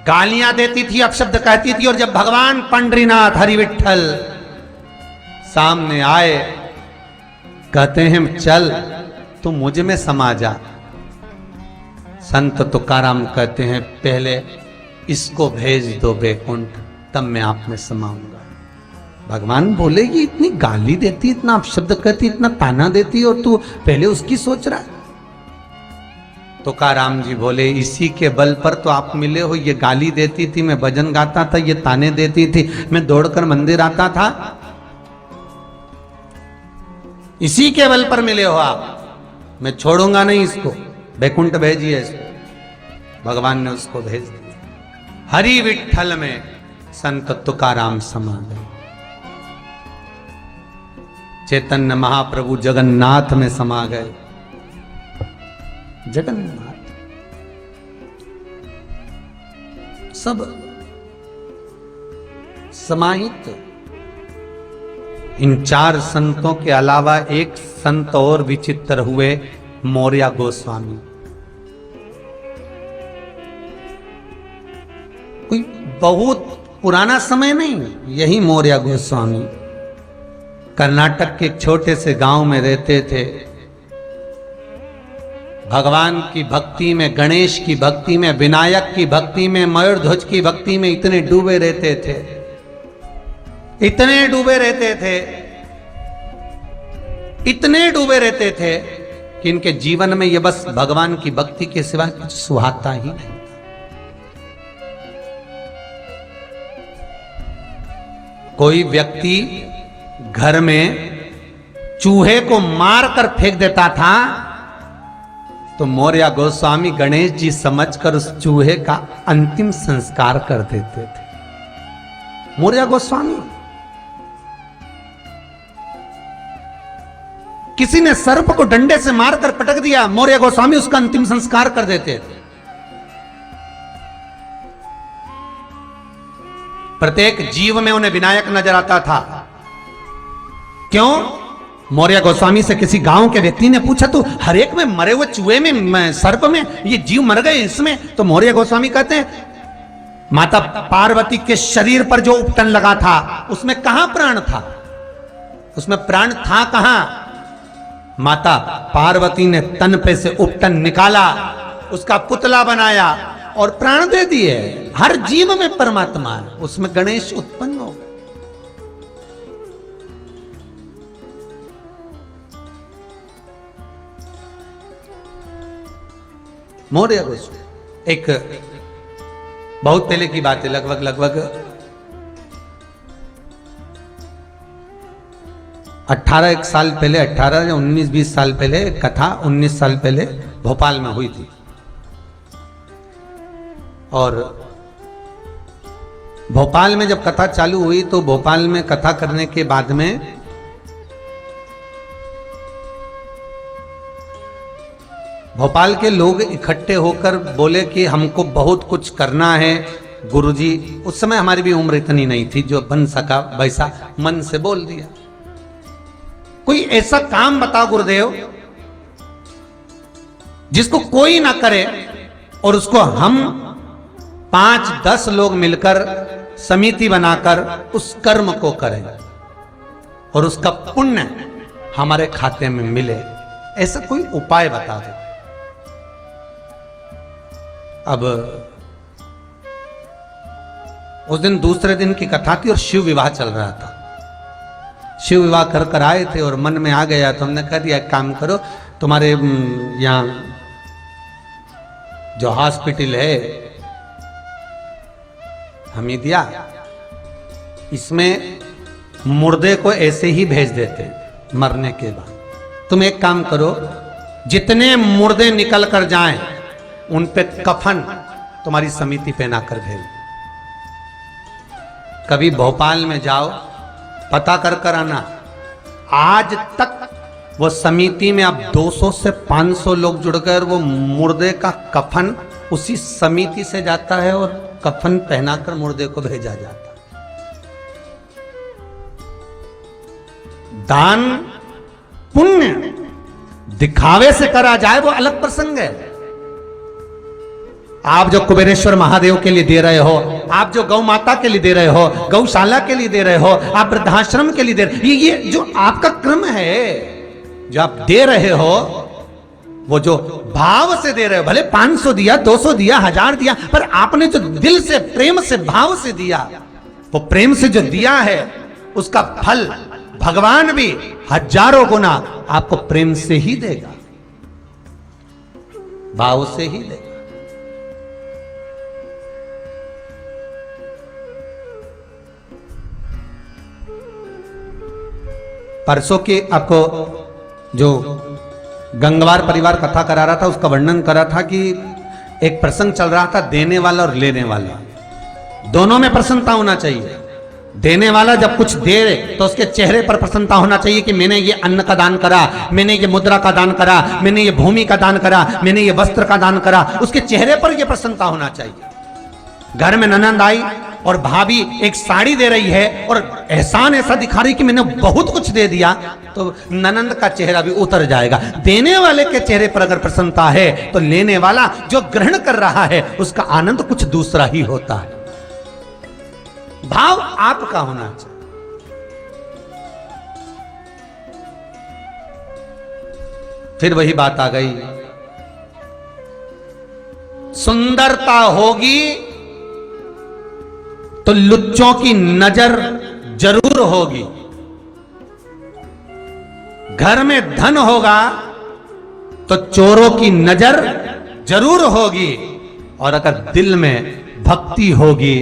गालियां देती थी, अपशब्द कहती थी, और जब भगवान पंडरीनाथ हरि विठ्ठल सामने आए, कहते हैं चल तू मुझ में समा जा। संत तुकाराम कहते हैं पहले इसको भेज दो बैकुंठ, तब मैं आप में समाऊंगा। भगवान बोले कि इतनी गाली देती, इतना अपशब्द कहती, इतना ताना देती, और तू पहले उसकी सोच रहा। तुकाराम जी बोले इसी के बल पर तो आप मिले हो। ये गाली देती थी, मैं भजन गाता था, ये ताने देती थी, मैं दौड़कर मंदिर आता था। इसी के बल पर मिले हो आप। मैं छोड़ूंगा नहीं इसको, बैकुंठ भेजिए इसको। भगवान ने उसको भेज दिया। हरि विठ्ठल में संत तुकाराम समा गए। चैतन्य महाप्रभु जगन्नाथ में समा गए। जगन्नाथ सब समाहित। इन चार संतों के अलावा एक संत और विचित्र हुए, मौर्य गोस्वामी। कोई बहुत पुराना समय नहीं, यही मौर्य गोस्वामी कर्नाटक के एक छोटे से गांव में रहते थे। भगवान की भक्ति में, गणेश की भक्ति में, विनायक की भक्ति में, मयूरध्वज की भक्ति में इतने डूबे रहते थे, इतने डूबे रहते थे, इतने डूबे रहते थे कि इनके जीवन में ये बस भगवान की भक्ति के सिवा कुछ सुहाता ही नहीं। कोई व्यक्ति घर में चूहे को मारकर फेंक देता था तो मौर्य गोस्वामी गणेश जी समझकर उस चूहे का अंतिम संस्कार कर देते थे। मौर्य गोस्वामी, किसी ने सर्प को डंडे से मारकर पटक दिया, मौर्य गोस्वामी उसका अंतिम संस्कार कर देते थे। प्रत्येक जीव में उन्हें विनायक नजर आता था। क्यों? मौर्य गोस्वामी से किसी गांव के व्यक्ति ने पूछा तो हर एक में मरे हुए चूहे में, सर्प में ये जीव मर गए इसमें। तो मौर्य गोस्वामी कहते हैं माता पार्वती के शरीर पर जो उपटन लगा था उसमें कहां प्राण था? उसमें प्राण था कहां? माता पार्वती ने तन पे से उपटन निकाला, उसका पुतला बनाया और प्राण दे दिए। हर जीव में परमात्मा है, उसमें गणेश उत्पन्न हो। मौर्य गोस्वामी एक बहुत पहले की बात है, लगभग 18 साल पहले, 18 या 19-20 साल पहले कथा, 19 साल पहले भोपाल में हुई थी। और भोपाल में जब कथा चालू हुई तो भोपाल में कथा करने के बाद में भोपाल के लोग इकट्ठे होकर बोले कि हमको बहुत कुछ करना है गुरुजी। उस समय हमारी भी उम्र इतनी नहीं थी, जो बन सका वैसा मन से बोल दिया। कोई ऐसा काम बताओ गुरुदेव जिसको कोई ना करे और उसको हम 5-10 लोग मिलकर समिति बनाकर उस कर्म को करें और उसका पुण्य हमारे खाते में मिले। ऐसा कोई उपाय बता दो। अब उस दिन दूसरे दिन की कथा थी और शिव विवाह चल रहा था। शिव विवाह कर आए थे और मन में आ गया तो हमने कह दिया एक काम करो, तुम्हारे यहाँ जो हॉस्पिटल है हमीदिया, इसमें मुर्दे को ऐसे ही भेज देते मरने के बाद। तुम एक काम करो, जितने मुर्दे निकल कर जाएं उन पे कफन तुम्हारी समिति पहना कर भेज। कभी भोपाल में जाओ, पता कर आना, आज तक वो समिति में अब 200 से 500 लोग जुड़कर वो मुर्दे का कफन उसी समिति से जाता है और कफन पहनाकर मुर्दे को भेजा जाता है। दान पुण्य दिखावे से करा जाए वो अलग प्रसंग है। आप जो कुबेरेश्वर महादेव के लिए दे रहे हो, आप जो गौ माता के लिए दे रहे हो, गौशाला के लिए दे रहे हो, आप वृद्धाश्रम के लिए दे रहे हो, ये जो आपका क्रम है, जो आप दे रहे हो, वो जो भाव से दे रहे हो, भले 500 दिया, 200 दिया, 1000 दिया, पर आपने जो दिल से, प्रेम से, भाव से दिया, वो प्रेम से जो दिया है उसका फल भगवान भी हजारों गुना आपको प्रेम से ही देगा, भाव से ही देगा। परसों के आपको जो गंगवार परिवार कथा करा रहा था उसका वर्णन करा था कि एक प्रसंग चल रहा था, देने वाला और लेने वाला, दोनों में प्रसन्नता होना चाहिए। देने वाला जब कुछ दे तो उसके चेहरे पर प्रसन्नता होना चाहिए कि मैंने ये अन्न का दान करा, मैंने ये मुद्रा का दान करा, मैंने ये भूमि का दान करा, मैंने ये वस्त्र का दान करा, उसके चेहरे पर यह प्रसन्नता होना चाहिए। घर में ननंद आई और भाभी एक साड़ी दे रही है और एहसान ऐसा दिखा रही कि मैंने बहुत कुछ दे दिया, तो ननंद का चेहरा भी उतर जाएगा। देने वाले के चेहरे पर अगर प्रसन्नता है तो लेने वाला जो ग्रहण कर रहा है उसका आनंद कुछ दूसरा ही होता है। भाव आपका होना चाहिए। फिर वही बात आ गई, सुंदरता होगी तो लुच्चों की नजर जरूर होगी, घर में धन होगा तो चोरों की नजर जरूर होगी, और अगर दिल में भक्ति होगी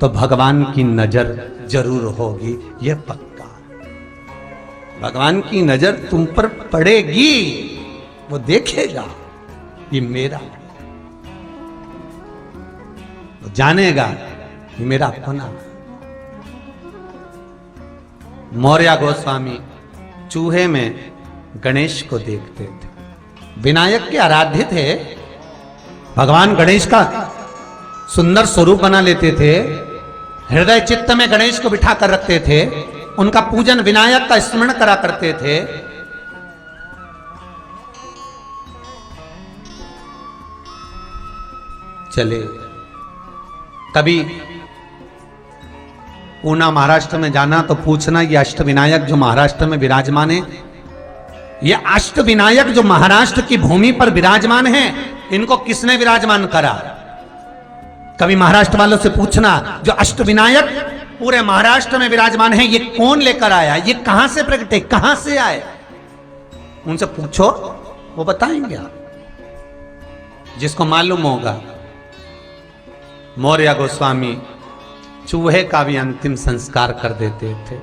तो भगवान की नजर जरूर होगी। यह पक्का, भगवान की नजर तुम पर पड़ेगी, वो देखेगा ये मेरा, वो जानेगा ये मेरा अपना। मौर्य गोस्वामी चूहे में गणेश को देखते थे, विनायक के आराध्य थे, भगवान गणेश का सुंदर स्वरूप बना लेते थे, हृदय चित्त में गणेश को बिठा कर रखते थे, उनका पूजन विनायक का स्मरण करा करते थे। चले कभी पूना महाराष्ट्र में जाना तो पूछना ये अष्टविनायक जो महाराष्ट्र में विराजमान है, ये अष्टविनायक जो महाराष्ट्र की भूमि पर विराजमान है, इनको किसने विराजमान करा? कभी महाराष्ट्र वालों से पूछना जो अष्टविनायक पूरे महाराष्ट्र में विराजमान है ये कौन लेकर आया, ये कहां से प्रकटे, कहां से आए? उनसे पूछो, वो बताएंगे आप, जिसको मालूम होगा। मौर्य गोस्वामी चूहे का भी अंतिम संस्कार कर देते थे।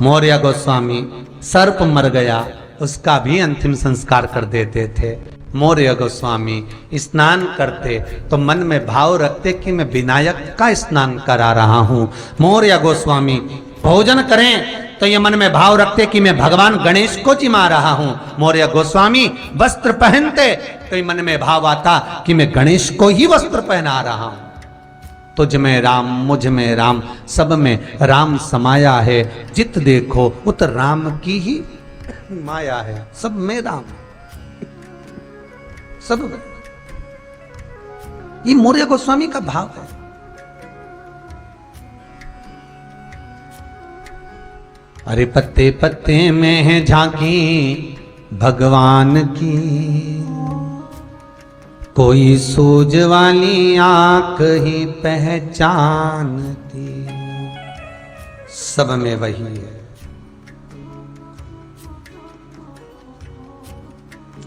मौर्य गोस्वामी सर्प मर गया उसका भी अंतिम संस्कार कर देते थे। मौर्य गोस्वामी स्नान करते तो मन में भाव रखते कि मैं विनायक का स्नान करा रहा हूं। मौर्य गोस्वामी भोजन करें तो ये मन में भाव रखते कि मैं भगवान गणेश को जिमा रहा हूं। मौर्य गोस्वामी वस्त्र पहनते तो ये मन में भाव आता कि मैं गणेश को ही वस्त्र पहना रहा हूं। तुझ में राम, मुझ में राम, सब में राम समाया है, जित देखो उत राम की ही माया है। सब में राम, सब में। ये मौर्य गोस्वामी का भाव है। अरे पत्ते पत्ते में है झांकी भगवान की, कोई सूझ वाली आंख ही पहचानती। सब में वही है,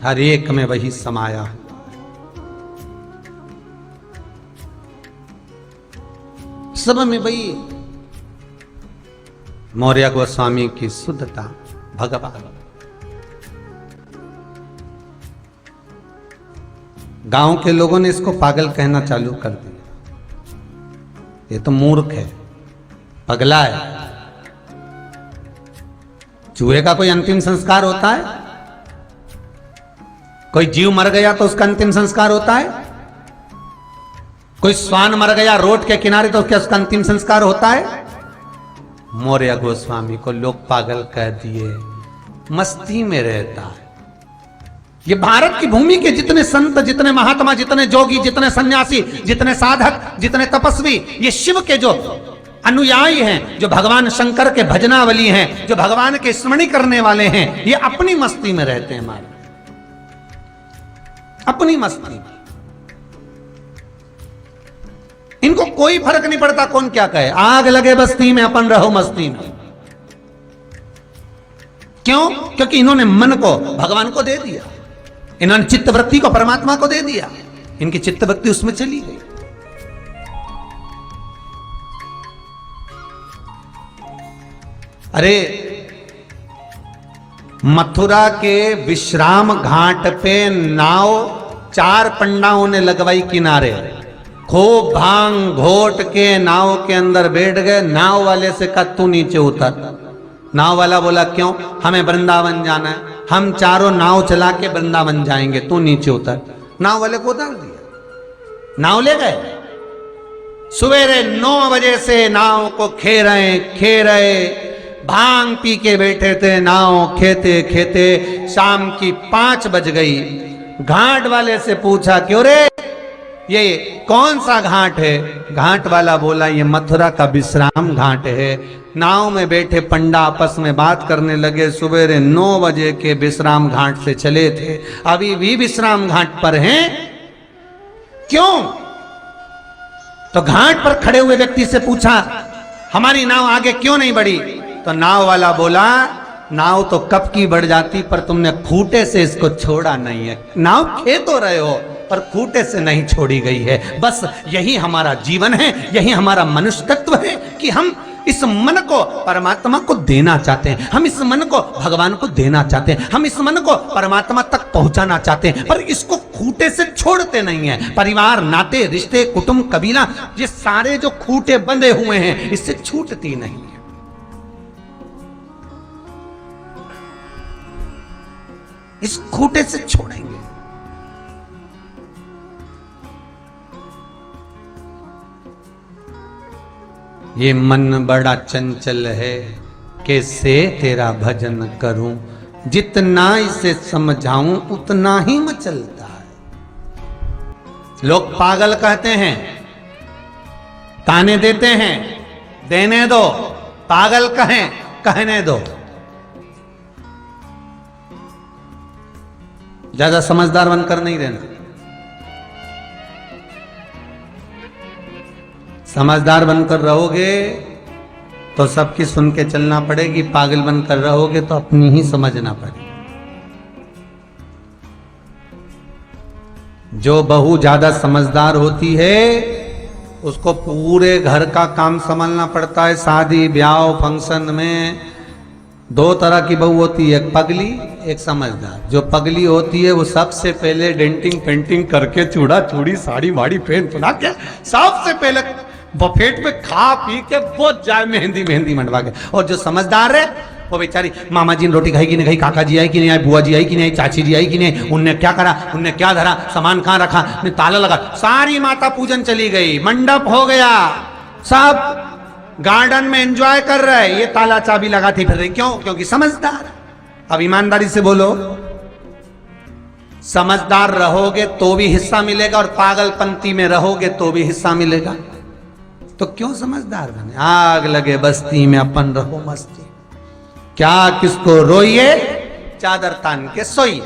हर एक में वही समाया है। सब में वही। मौर्य गोस्वामी की शुद्धता भगवान। गांव के लोगों ने इसको पागल कहना चालू कर दिया, ये तो मूर्ख है, पगला है। चूहे का कोई अंतिम संस्कार होता है? कोई जीव मर गया तो उसका अंतिम संस्कार होता है? कोई श्वान मर गया रोड के किनारे तो क्या उसका अंतिम संस्कार होता है? मौर्य गोस्वामी को लोग पागल कह दिए, मस्ती में रहता है। ये भारत की भूमि के जितने संत, जितने महात्मा, जितने जोगी, जितने सन्यासी, जितने साधक, जितने तपस्वी, ये शिव के जो अनुयायी हैं, जो भगवान शंकर के भजनावली हैं, जो भगवान के स्मरण करने वाले हैं, ये अपनी मस्ती में रहते हैं। हमारे अपनी मस्ती में, इनको कोई फर्क नहीं पड़ता कौन क्या कहे। आग लगे बस्ती में, अपन रहो मस्ती में। क्यों? क्योंकि इन्होंने मन को भगवान को दे दिया, इन्होंने चित्तवृत्ति को परमात्मा को दे दिया, इनकी चित्तवृत्ति उसमें चली गई। अरे मथुरा के विश्राम घाट पे नाव 4 पंडाओं ने लगवाई किनारे, खूब भांग घोट के नाव के अंदर बैठ गए। नाव वाले से कहा तू नीचे उतर। नाव वाला बोला क्यों? हमें वृंदावन जाना है, हम चारों नाव चला के वृंदावन जाएंगे, तू नीचे उतर। नाव वाले को उतार दिया, नाव ले गए। सवेरे 9 बजे से नाव को खे रहे, भांग पी के बैठे थे, नाव खेते खेते शाम की 5 बज गई। घाट वाले से पूछा क्यों रे, ये कौन सा घाट है? घाट वाला बोला ये मथुरा का विश्राम घाट है। नाव में बैठे पंडा आपस में बात करने लगे, सवेरे 9 बजे के विश्राम घाट से चले थे, अभी भी विश्राम घाट पर हैं। क्यों? तो घाट पर खड़े हुए व्यक्ति से पूछा हमारी नाव आगे क्यों नहीं बढ़ी? तो नाव वाला बोला नाव तो कब की बढ़ जाती, पर तुमने खूंटे से इसको छोड़ा नहीं है। नाव खे तो रहे हो पर खूंटे से नहीं छोड़ी गई है। बस यही हमारा जीवन है, यही हमारा मनुष्यत्व है कि हम इस मन को परमात्मा को देना चाहते हैं, हम इस मन को भगवान को देना चाहते हैं, हम इस मन को परमात्मा तक पहुंचाना चाहते हैं, पर इसको खूंटे से छोड़ते नहीं हैं। परिवार, नाते, रिश्ते, कुटुंब, कबीला, ये सारे जो खूंटे बंधे हुए हैं इससे छूटती नहीं है। इस खूंटे से छोड़ेंगे। ये मन बड़ा चंचल है, कैसे तेरा भजन करूं, जितना इसे समझाऊं उतना ही मचलता है। लोग पागल कहते हैं, ताने देते हैं, देने दो, पागल कहें, कहने दो। ज्यादा समझदार बनकर नहीं रहना। समझदार बनकर रहोगे तो सबकी सुन के चलना पड़ेगी, पागल बनकर रहोगे तो अपनी ही समझना पड़ेगी। जो बहू ज्यादा समझदार होती है उसको पूरे घर का काम संभालना पड़ता है। शादी ब्याह फंक्शन में 2 तरह की बहू होती है, एक पगली, एक समझदार। जो पगली होती है वो सबसे पहले डेंटिंग पेंटिंग करके चूड़ा चूड़ी साड़ी वाड़ी पहन पुना के सबसे पहले बफेट पे खा पी के बहुत जाए मेहंदी मेहंदी मंडवा के। और जो समझदार है वो बेचारी मामा जी ने रोटी खाई कि नहीं खाई, काका जी आई कि नहीं आई, बुआ जी आई कि नहीं, चाची जी आई कि नहीं, उनने क्या करा, उनने क्या धरा, सामान कहाँ रखा, ताला लगा, सारी माता पूजन चली गई, मंडप हो गया, सब गार्डन में एंजॉय कर रहे, ये ताला चाबी लगाती फिर रही। क्यों? क्योंकि समझदार। अब ईमानदारी से बोलो, समझदार रहोगे तो भी हिस्सा मिलेगा और पागलपंती में रहोगे तो भी हिस्सा मिलेगा। तो क्यों समझदार बने? आग लगे बस्ती में अपन रहो मस्ती, क्या किसको रोइए, चादर तान के सोइए।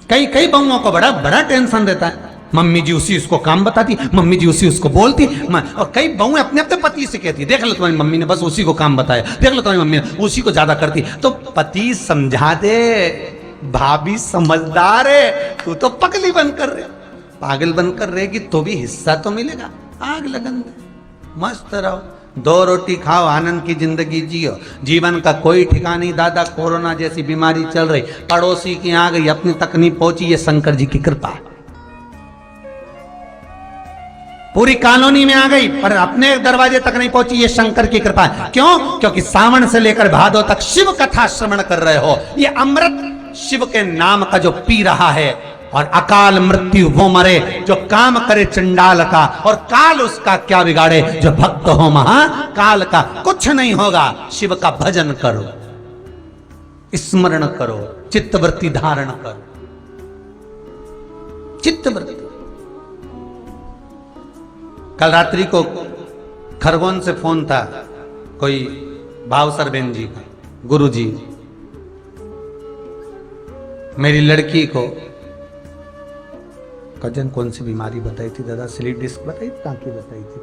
कई बहुओं को बड़ा बड़ा टेंशन रहता है, मम्मी जी उसी उसको काम बताती, मम्मी जी उसी उसको बोलती। और कई बहुएं अपने अपने पति से कहती, देख लो तुम्हारी मम्मी ने बस उसी को काम बताया, देख लो तुम्हारी मम्मी ने उसी को ज्यादा करती। तो पति समझा दे, भाभी समझदार है, तू तो पगली बनकर रहे, पागल बनकर रहेगी तो भी हिस्सा तो मिलेगा। आग लगन दे, मस्त रहो, 2 रोटी खाओ, आनंद की जिंदगी जियो। जीवन का कोई ठिकाना नहीं। दादा कोरोना जैसी बीमारी चल रही, पड़ोसी की आ गई, अपनी तक नहीं पहुंची, ये शंकर जी की कृपा है। पूरी कॉलोनी में आ गई पर अपने दरवाजे तक नहीं पहुंची। ये शंकर की कृपा है। क्यों? क्योंकि सावन से लेकर भादो तक शिव कथा श्रवण कर रहे हो। ये अमृत शिव के नाम का जो पी रहा है, और अकाल मृत्यु वो मरे जो काम करे चंडाल का, और काल उसका क्या बिगाड़े जो भक्त हो महाकाल का। कुछ नहीं होगा, शिव का भजन करो, स्मरण करो, चित्तवृत्ति धारण करो, चित्तवृत्ति। कल रात्रि को खरगोन से फोन था कोई भावसर बेन जी का, गुरु जी मेरी लड़की को कजन कौन सी बीमारी बताई थी दादा, स्लीप डिस्क बताई थी, टांकी बताई थी,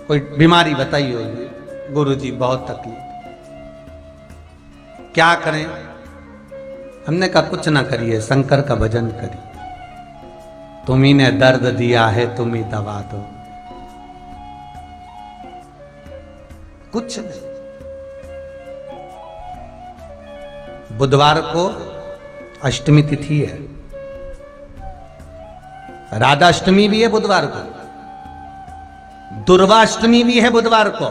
कोई बीमारी बताई होगी। गुरु जी बहुत तकलीफ, क्या करें? हमने कहा कुछ ना करिए, शंकर का भजन करिए। तुम्ही ने दर्द दिया है, तुम ही दवा दो। कुछ नहीं। बुधवार को अष्टमी तिथि है, राधा अष्टमी भी है बुधवार को, दुर्गा अष्टमी भी है बुधवार को,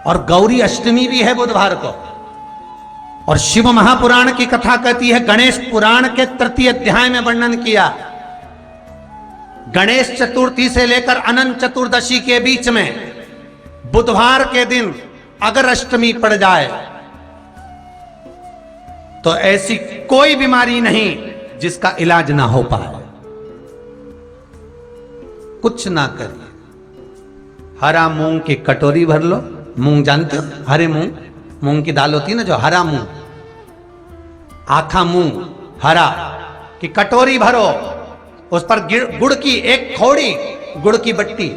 और गौरी अष्टमी भी है बुधवार को। और शिव महापुराण की कथा कहती है, गणेश पुराण के तृतीय अध्याय में वर्णन किया, गणेश चतुर्थी से लेकर अनंत चतुर्दशी के बीच में बुधवार के दिन अगर अष्टमी पड़ जाए तो ऐसी कोई बीमारी नहीं जिसका इलाज ना हो पाए। कुछ ना करिए, हरा मूंग की कटोरी भर लो। मूंग जानते हो? हरे मूंग, मूंग की दाल होती है ना जो, हरा मूंग, आखा मूंग हरा की कटोरी भरो, उस पर गुड़ की एक खोड़ी, गुड़ की बट्टी,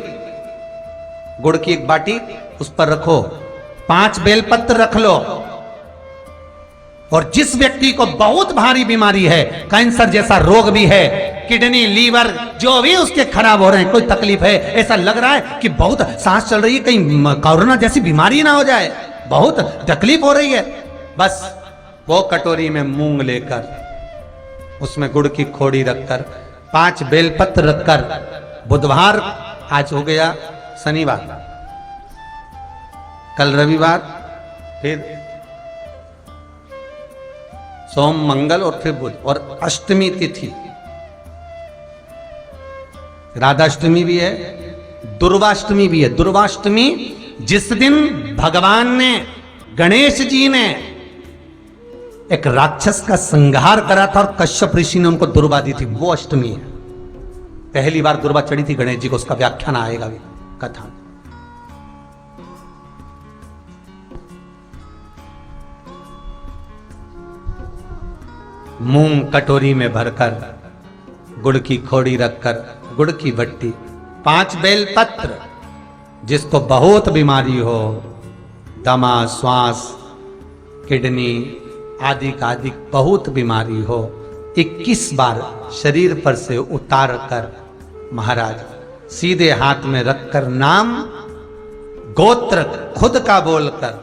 गुड़ की एक बाटी उस पर रखो, 5 बेलपत्र रख लो। और जिस व्यक्ति को बहुत भारी बीमारी है, कैंसर जैसा रोग भी है, किडनी लीवर जो भी उसके खराब हो रहे हैं, कोई तकलीफ है, ऐसा लग रहा है कि बहुत सांस चल रही है, कहीं कोरोना जैसी बीमारी ना हो जाए, बहुत तकलीफ हो रही है, बस वो कटोरी में मूंग लेकर उसमें गुड़ की खोड़ी रखकर 5 बेलपत्र रखकर, बुधवार आज हो गया शनिवार, कल रविवार, फिर सोम मंगल और फिर बुध, और अष्टमी तिथि राधाष्टमी भी है, दुर्वाष्टमी भी है। दुर्वाष्टमी जिस दिन भगवान ने, गणेश जी ने एक राक्षस का संहार करा था और कश्यप ऋषि ने उनको दुर्वा दी थी, वो अष्टमी है। पहली बार दुर्वा चढ़ी थी गणेश जी को, उसका व्याख्यान आएगा भी कथा। मूंग कटोरी में भरकर, गुड़ की खोड़ी रखकर, गुड़ की भट्टी, 5 बेलपत्र, जिसको बहुत बीमारी हो, दमा, श्वास, किडनी आदि का आदि बहुत बीमारी हो, 21 बार शरीर पर से उतार कर महाराज सीधे हाथ में रखकर नाम गोत्र खुद का बोलकर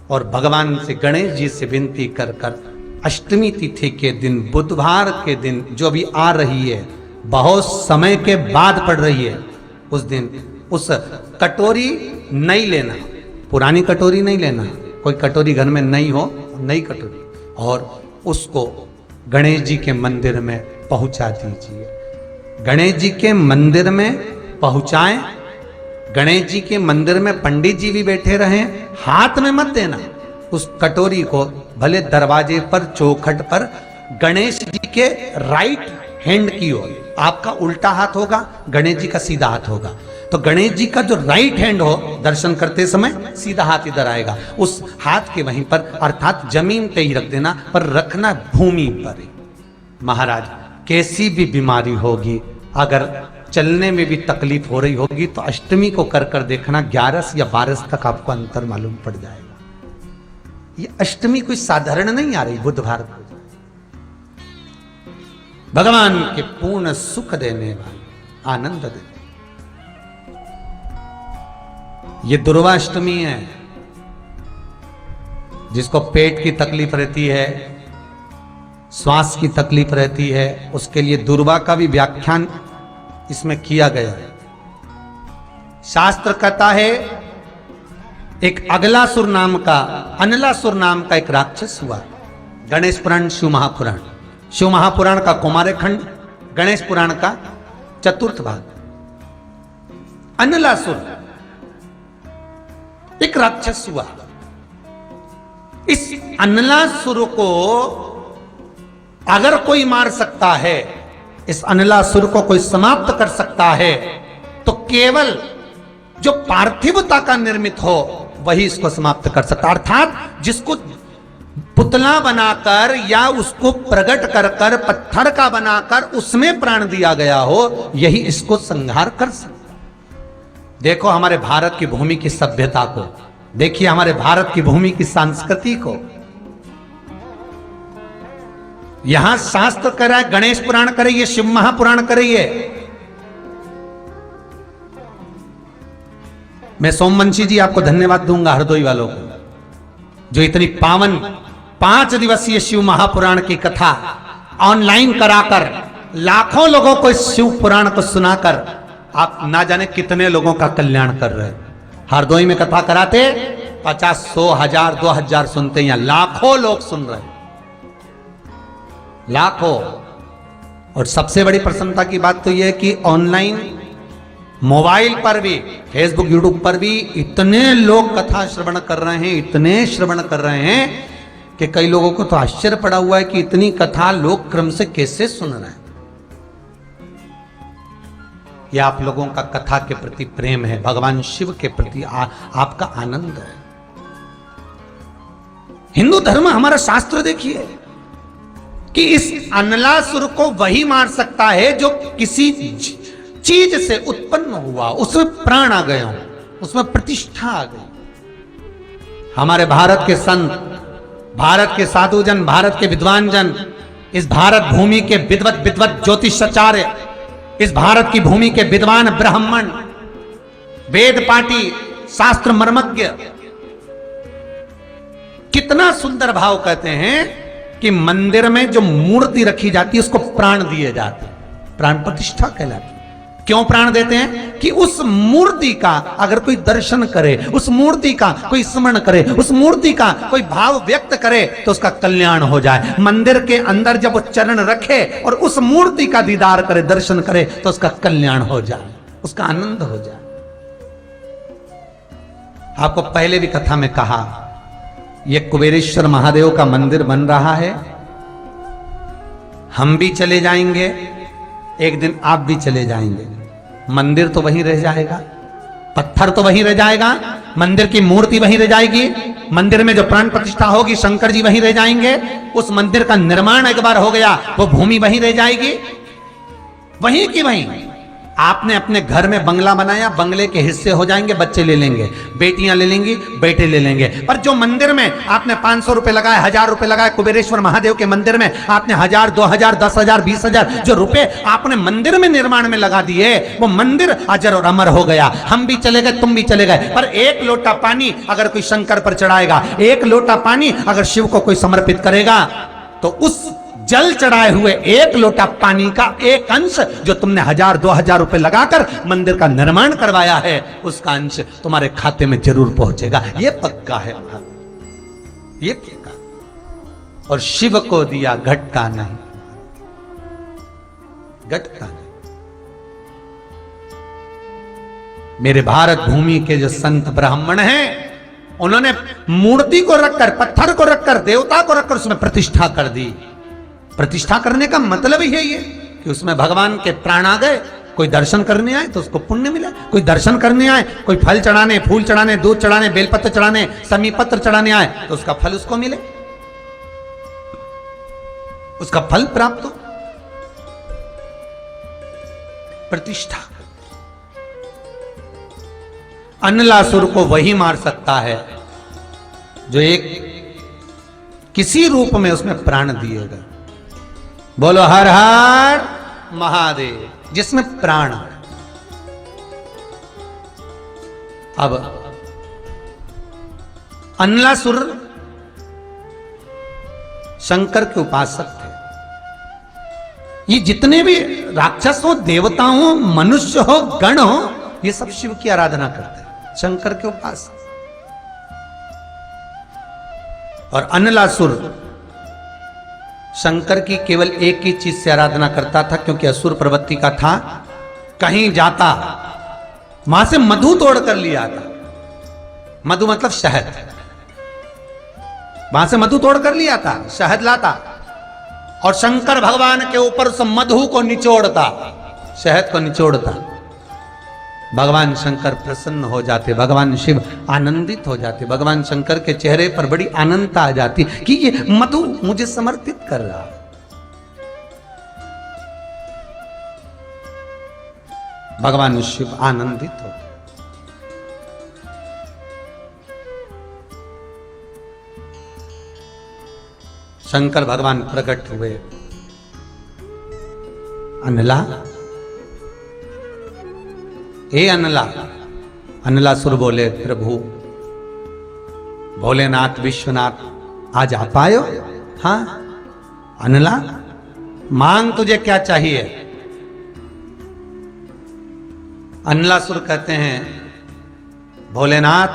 और भगवान से, गणेश जी से विनती कर कर अष्टमी तिथि के दिन, बुधवार के दिन जो भी आ रही है, बहुत समय के बाद पड़ रही है, उस दिन उस कटोरी नहीं लेना, पुरानी कटोरी नहीं लेना, कोई कटोरी घर में नहीं हो, नई कटोरी, और उसको गणेश जी के मंदिर में पहुंचा दीजिए। गणेश जी के मंदिर में पहुंचाएं, गणेश जी के मंदिर में पंडित जी भी बैठे रहें, हाथ में मत देना उस कटोरी को, भले दरवाजे पर, चौखट पर, गणेश जी के राइट हैंड की ओर, आपका उल्टा हाथ होगा, गणेश जी का सीधा हाथ होगा, तो गणेश जी का जो राइट हैंड हो, दर्शन करते समय सीधा हाथ इधर आएगा, उस हाथ के वहीं पर, अर्थात जमीन पे ही रख देना, पर रखना भूमि पर। महाराज कैसी भी बीमारी होगी, अगर चलने में भी तकलीफ हो रही होगी, तो अष्टमी को कर कर देखना, 11 या 12 तक आपको अंतर मालूम पड़ जाएगा। ये अष्टमी कोई साधारण नहीं आ रही, बुधवार को भगवान के पूर्ण सुख देने वाले, आनंद देने, ये दुर्वाष्टमी है। जिसको पेट की तकलीफ रहती है, श्वास की तकलीफ रहती है, उसके लिए दुर्वा का भी व्याख्यान इसमें किया गया है। शास्त्र कहता है एक अगलासुर नाम का, अनलासुर नाम का एक राक्षस हुआ। गणेश पुराण, शिव महापुराण, शिव महापुराण का कुमार खंड, गणेश पुराण का चतुर्थ भाग। अनलासुर एक राक्षस हुआ। इस अनलासुर को अगर कोई मार सकता है, इस अनलासुर को कोई समाप्त कर सकता है, तो केवल जो पार्थिवता का निर्मित हो वही इसको समाप्त कर सकता। अर्थात जिसको पुतला बनाकर या उसको प्रकट कर कर पत्थर का बनाकर उसमें प्राण दिया गया हो, यही इसको संहार कर सकता। देखो हमारे भारत की भूमि की सभ्यता को, देखिए हमारे भारत की भूमि की संस्कृति को। यहां शास्त्र कह रहा है गणेश पुराण करिए, शिव महापुराण करिए। मैं सोमवंशी जी आपको धन्यवाद दूंगा, हरदोई वालों को, जो इतनी पावन 5 दिवसीय शिव महापुराण की कथा ऑनलाइन कराकर लाखों लोगों को इस शिव पुराण को सुनाकर आप ना जाने कितने लोगों का कल्याण कर रहे हैं। हरदोई में कथा कराते 50, 100, 1000, 2000 सुनते, या लाखों लोग सुन रहे हैं, लाखों। और सबसे बड़ी प्रसन्नता की बात तो यह है कि ऑनलाइन मोबाइल पर भी, फेसबुक, यूट्यूब पर भी इतने लोग कथा श्रवण कर रहे हैं, इतने श्रवण कर रहे हैं कि कई लोगों को तो आश्चर्य पड़ा हुआ है कि इतनी कथा लोग क्रम से कैसे सुन रहे हैं। यह आप लोगों का कथा के प्रति प्रेम है, भगवान शिव के प्रति आपका आनंद है। हिंदू धर्म, हमारा शास्त्र देखिए कि इस अनलासुर को वही मार सकता है जो किसी चीज से उत्पन्न हुआ, उसमें प्राण आ गए हो, उसमें प्रतिष्ठा आ गई। हमारे भारत के संत, भारत के साधुजन, भारत के विद्वान जन, इस भारत भूमि के विद्वत ज्योतिषाचार्य, इस भारत की भूमि के विद्वान ब्राह्मण, वेद पाठी, शास्त्र मर्मज्ञ, कितना सुंदर भाव कहते हैं कि मंदिर में जो मूर्ति रखी जाती है उसको प्राण दिए जाते हैं, प्राण प्रतिष्ठा कहलाती है। क्यों प्राण देते हैं? कि उस मूर्ति का अगर कोई दर्शन करे, उस मूर्ति का कोई स्मरण करे, उस मूर्ति का कोई भाव व्यक्त करे तो उसका कल्याण हो जाए। मंदिर के अंदर जब वो चरण रखे और उस मूर्ति का दीदार करे, दर्शन करे, तो उसका कल्याण हो जाए, उसका आनंद हो जाए। आपको पहले भी कथा में कहा, यह कुबेरेश्वर महादेव का मंदिर बन रहा है। हम भी चले जाएंगे, एक दिन आप भी चले जाएंगे। मंदिर तो वहीं रह जाएगा, पत्थर तो वहीं रह जाएगा, मंदिर की मूर्ति वहीं रह जाएगी, मंदिर में जो प्राण प्रतिष्ठा होगी शंकर जी वहीं रह जाएंगे। उस मंदिर का निर्माण एक बार हो गया, वो भूमि वहीं रह जाएगी, वहीं की वहीं। आपने अपने घर में बंगला बनाया, बंगले के हिस्से हो जाएंगे, बच्चे ले लेंगे, बेटियां ले लेंगी, बेटे ले लेंगे। पर जो मंदिर में आपने 500 रुपए लगाए, 1000 रुपए लगाए, कुबेरेश्वर महादेव के मंदिर में आपने 1000, 2000, 10,000, 20,000 जो रुपए आपने मंदिर में निर्माण में लगा दिए, वो मंदिर अजर और अमर हो गया। हम भी चले गए, तुम भी चले गए। पर एक लोटा पानी अगर कोई शंकर पर चढ़ाएगा, एक लोटा पानी अगर शिव को कोई समर्पित करेगा, तो उस जल चढ़ाए हुए एक लोटा पानी का एक अंश जो तुमने 1000, 2000 रुपए लगाकर मंदिर का निर्माण करवाया है, उसका अंश तुम्हारे खाते में जरूर पहुंचेगा। यह पक्का है, ये पक्का। और शिव को दिया घट का नहीं, घट का नहीं। मेरे भारत भूमि के जो संत ब्राह्मण हैं, उन्होंने मूर्ति को रखकर, पत्थर को रखकर, देवता को रखकर उसमें प्रतिष्ठा कर दी। प्रतिष्ठा करने का मतलब ही है ये कि उसमें भगवान के प्राण आ गए। कोई दर्शन करने आए तो उसको पुण्य मिला, कोई दर्शन करने आए, कोई फल चढ़ाने, फूल चढ़ाने, दूध चढ़ाने, बेलपत्र चढ़ाने, समीपत्र चढ़ाने आए तो उसका फल उसको मिले, उसका फल प्राप्त हो। प्रतिष्ठा। अनलासुर को वही मार सकता है जो एक किसी रूप में उसमें प्राण दिएगा। बोलो हर हर महादेव, जिसमें प्राण। अब अनलासुर शंकर के उपासक थे। ये जितने भी राक्षस हो, देवता हो, मनुष्य हो, गण हो, ये सब शिव की आराधना करते हैं, शंकर के उपास। और अनलासुर शंकर की केवल एक ही चीज से आराधना करता था, क्योंकि असुर प्रवृत्ति का था। कहीं जाता वहां से मधु तोड़ कर लिया आता। मधु मतलब शहद, वहां से मधु तोड़ कर लिया था, शहद लाता और शंकर भगवान के ऊपर उस मधु को निचोड़ता, शहद को निचोड़ता। भगवान शंकर प्रसन्न हो जाते, भगवान शिव आनंदित हो जाते, भगवान शंकर के चेहरे पर बड़ी आनंदता आ जाती कि ये मधु मुझे समर्पित कर रहा। भगवान शिव आनंदित हो। शंकर भगवान प्रकट हुए। अनला, हे अनला। अनलासुर बोले, प्रभु भोलेनाथ विश्वनाथ आज आप आए हो? हाँ। अनला, मांग तुझे क्या चाहिए? अनलासुर कहते हैं, भोलेनाथ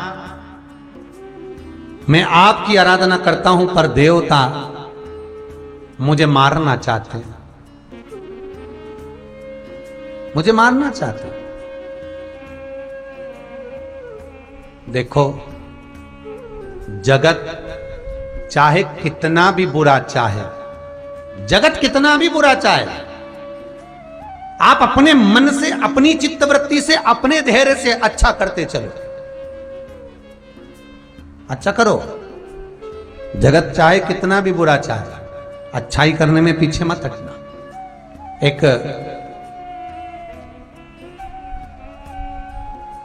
मैं आपकी आराधना करता हूं, पर देवता मुझे मारना चाहते हैं, मुझे मारना चाहते हैं। देखो, जगत चाहे कितना भी बुरा चाहे, जगत कितना भी बुरा चाहे, आप अपने मन से, अपनी चित्तवृत्ति से, अपने धैर्य से अच्छा करते चलो, अच्छा करो। जगत चाहे कितना भी बुरा चाहे, अच्छाई करने में पीछे मत हटना। एक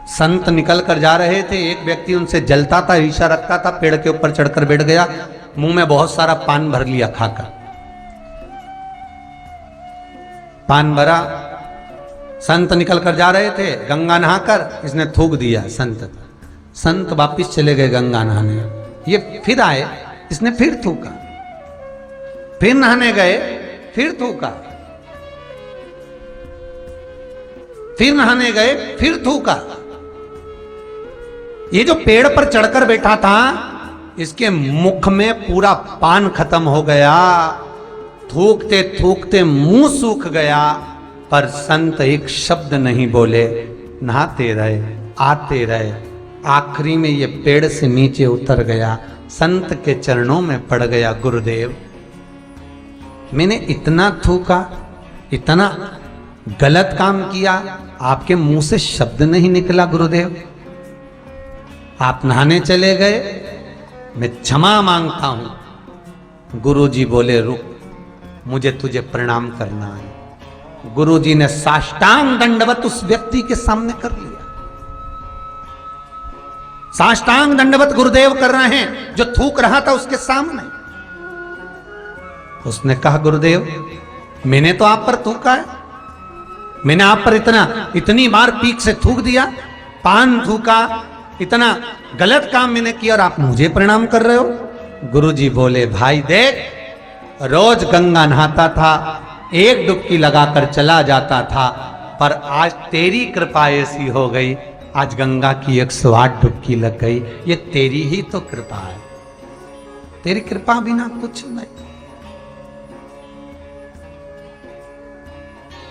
संत निकल कर जा रहे थे, एक व्यक्ति उनसे जलता था, ईर्ष्या रखता था, पेड़ के ऊपर चढ़कर बैठ गया, मुंह में बहुत सारा पान भर लिया खाकर। पान भरा, संत निकल कर जा रहे थे, गंगा नहाकर इसने थूक दिया संत। संत वापिस चले गए गंगा नहाने। ये फिर आए, इसने फिर थूका, फिर नहाने गए, फिर थूका, फिर नहाने गए, फिर थूका। ये जो पेड़ पर चढ़कर बैठा था, इसके मुख में पूरा पान खत्म हो गया, थूकते थूकते मुंह सूख गया, पर संत एक शब्द नहीं बोले, नहाते रहे, आते रहे। आखिरी में ये पेड़ से नीचे उतर गया, संत के चरणों में पड़ गया, गुरुदेव मैंने इतना थूका, इतना गलत काम किया, आपके मुंह से शब्द नहीं निकला गुरुदेव। आप नहाने चले गए, मैं क्षमा मांगता हूं। गुरुजी बोले, रुक, मुझे तुझे प्रणाम करना है। गुरुजी ने साष्टांग दंडवत उस व्यक्ति के सामने कर लिया। साष्टांग दंडवत गुरुदेव कर रहे हैं, जो थूक रहा था उसके सामने। उसने कहा, गुरुदेव मैंने तो आप पर थूका है, मैंने आप पर इतनी बार पीक से थूक दिया, पान थूका, इतना गलत काम मैंने किया, और आप मुझे प्रणाम कर रहे हो। गुरुजी बोले, भाई देख, रोज गंगा नहाता था, एक डुबकी लगाकर चला जाता था, पर आज तेरी कृपा ऐसी हो गई, आज गंगा की 108 डुबकी लग गई। ये तेरी ही तो कृपा है, तेरी कृपा बिना कुछ नहीं,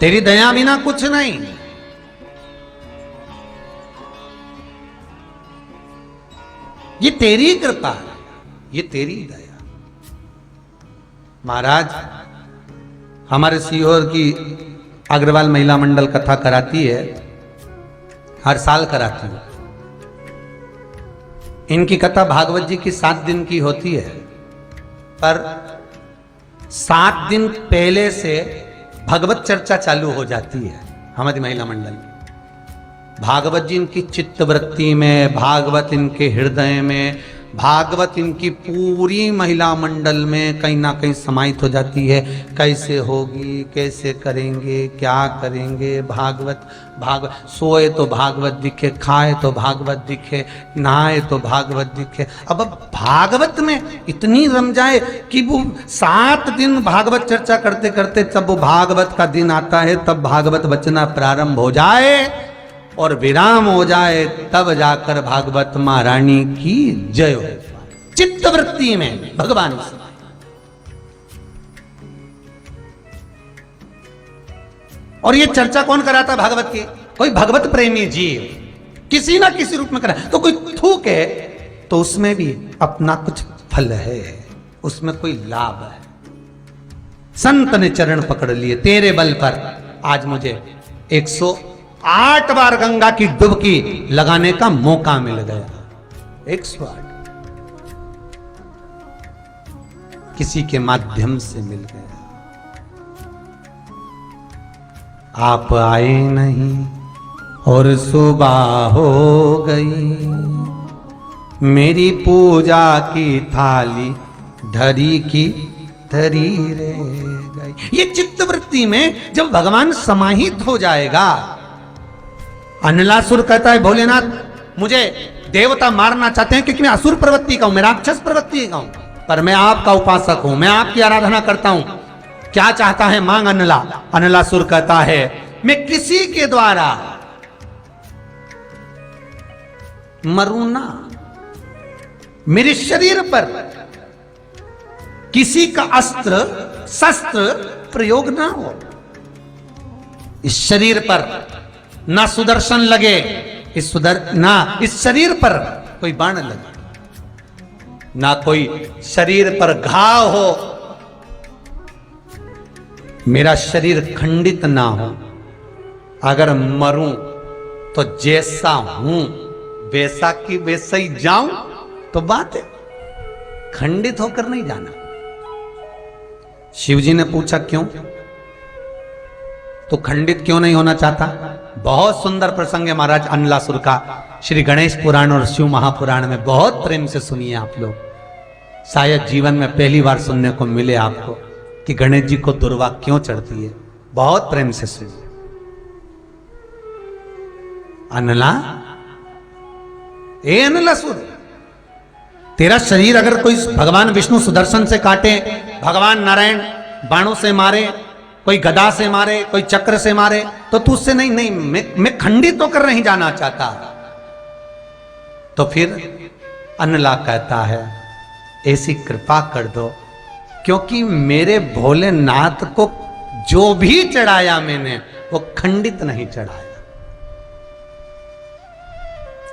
तेरी दया बिना कुछ नहीं। ये तेरी कृपा है, ये तेरी दया। महाराज, हमारे सीहोर की अग्रवाल महिला मंडल कथा कराती है, हर साल कराती है। इनकी कथा भागवत जी की 7 दिन की होती है, पर 7 दिन पहले से भगवत चर्चा चालू हो जाती है हमारी महिला मंडल में। भागवत जी इनकी चित्तवृत्ति में, भागवत इनके हृदय में, भागवत इनकी पूरी महिला मंडल में कहीं ना कहीं समाहित हो जाती है। कैसे होगी, कैसे करेंगे, क्या करेंगे, भागवत भागवत। सोए तो भागवत दिखे, खाए तो भागवत दिखे, नहाए तो भागवत दिखे। अब भागवत में इतनी रम जाए कि वो 7 दिन भागवत चर्चा करते करते जब वो भागवत का दिन आता है तब भागवत बचना प्रारंभ हो जाए और विराम हो जाए, तब जाकर भागवत मां रानी की जय हो। चित्तवृत्ति में भगवान से। और ये चर्चा कौन कराता भागवत की? कोई भगवत प्रेमी जीव किसी ना किसी रूप में करा। तो कोई थूके तो उसमें भी अपना कुछ फल है, उसमें कोई लाभ है। संत ने चरण पकड़ लिए, तेरे बल पर आज मुझे 108 बार गंगा की डुबकी लगाने का मौका मिल गया। 108 किसी के माध्यम से मिल गया। आप आए नहीं और सुबह हो गई, मेरी पूजा की थाली धरी की धरी रह गई। ये चित्तवृत्ति में जब भगवान समाहित हो जाएगा। अनलासुर कहता है भोलेनाथ मुझे देवता मारना चाहते हैं क्योंकि मैं असुर प्रवृत्ति का हूं, मैं राक्षस प्रवृत्ति का हूं, पर मैं आपका उपासक हूं, मैं आपकी आराधना करता हूं। क्या चाहता है मांग अनला। अनलासुर कहता है मैं किसी के द्वारा मरूं ना, मेरे शरीर पर किसी का अस्त्र शस्त्र प्रयोग ना हो, इस शरीर पर ना सुदर्शन लगे, इस शरीर पर कोई बाण लगे, ना कोई शरीर पर घाव हो, मेरा शरीर खंडित ना हो। अगर मरूं तो जैसा हूं वैसा की वैसा ही जाऊं तो बात है, खंडित होकर नहीं जाना। शिवजी ने पूछा क्यों? तो खंडित क्यों नहीं होना चाहता? बहुत सुंदर प्रसंग है महाराज अनलासुर का, श्री गणेश पुराण और शिव महापुराण में। बहुत प्रेम से सुनिए आप लोग, शायद जीवन में पहली बार सुनने को मिले आपको कि गणेश जी को दुर्वा क्यों चढ़ती है। बहुत प्रेम से सुनिए। अनला, ए अनलासुर, तेरा शरीर अगर कोई भगवान विष्णु सुदर्शन से काटे, भगवान नारायण बाणों से मारे, कोई गदा से मारे, कोई चक्र से मारे, तो तू उससे नहीं मैं खंडित होकर नहीं जाना चाहता। तो फिर अनला कहता है ऐसी कृपा कर दो, क्योंकि मेरे भोलेनाथ को जो भी चढ़ाया मैंने वो खंडित नहीं चढ़ाया।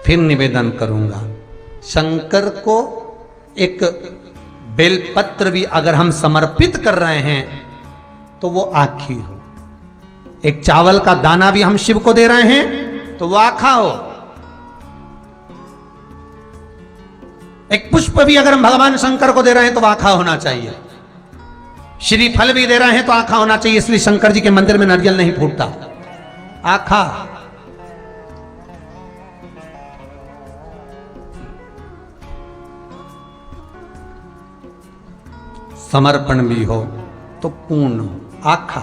फिर निवेदन करूंगा, शंकर को एक बेलपत्र भी अगर हम समर्पित कर रहे हैं तो वो आखी हो, एक चावल का दाना भी हम शिव को दे रहे हैं तो वो आखा हो, एक पुष्प भी अगर हम भगवान शंकर को दे रहे हैं तो वो आखा होना चाहिए, श्रीफल भी दे रहे हैं तो आखा होना चाहिए। इसलिए शंकर जी के मंदिर में नारियल नहीं फूटता, आखा। समर्पण भी हो तो पूर्ण हो, आखा,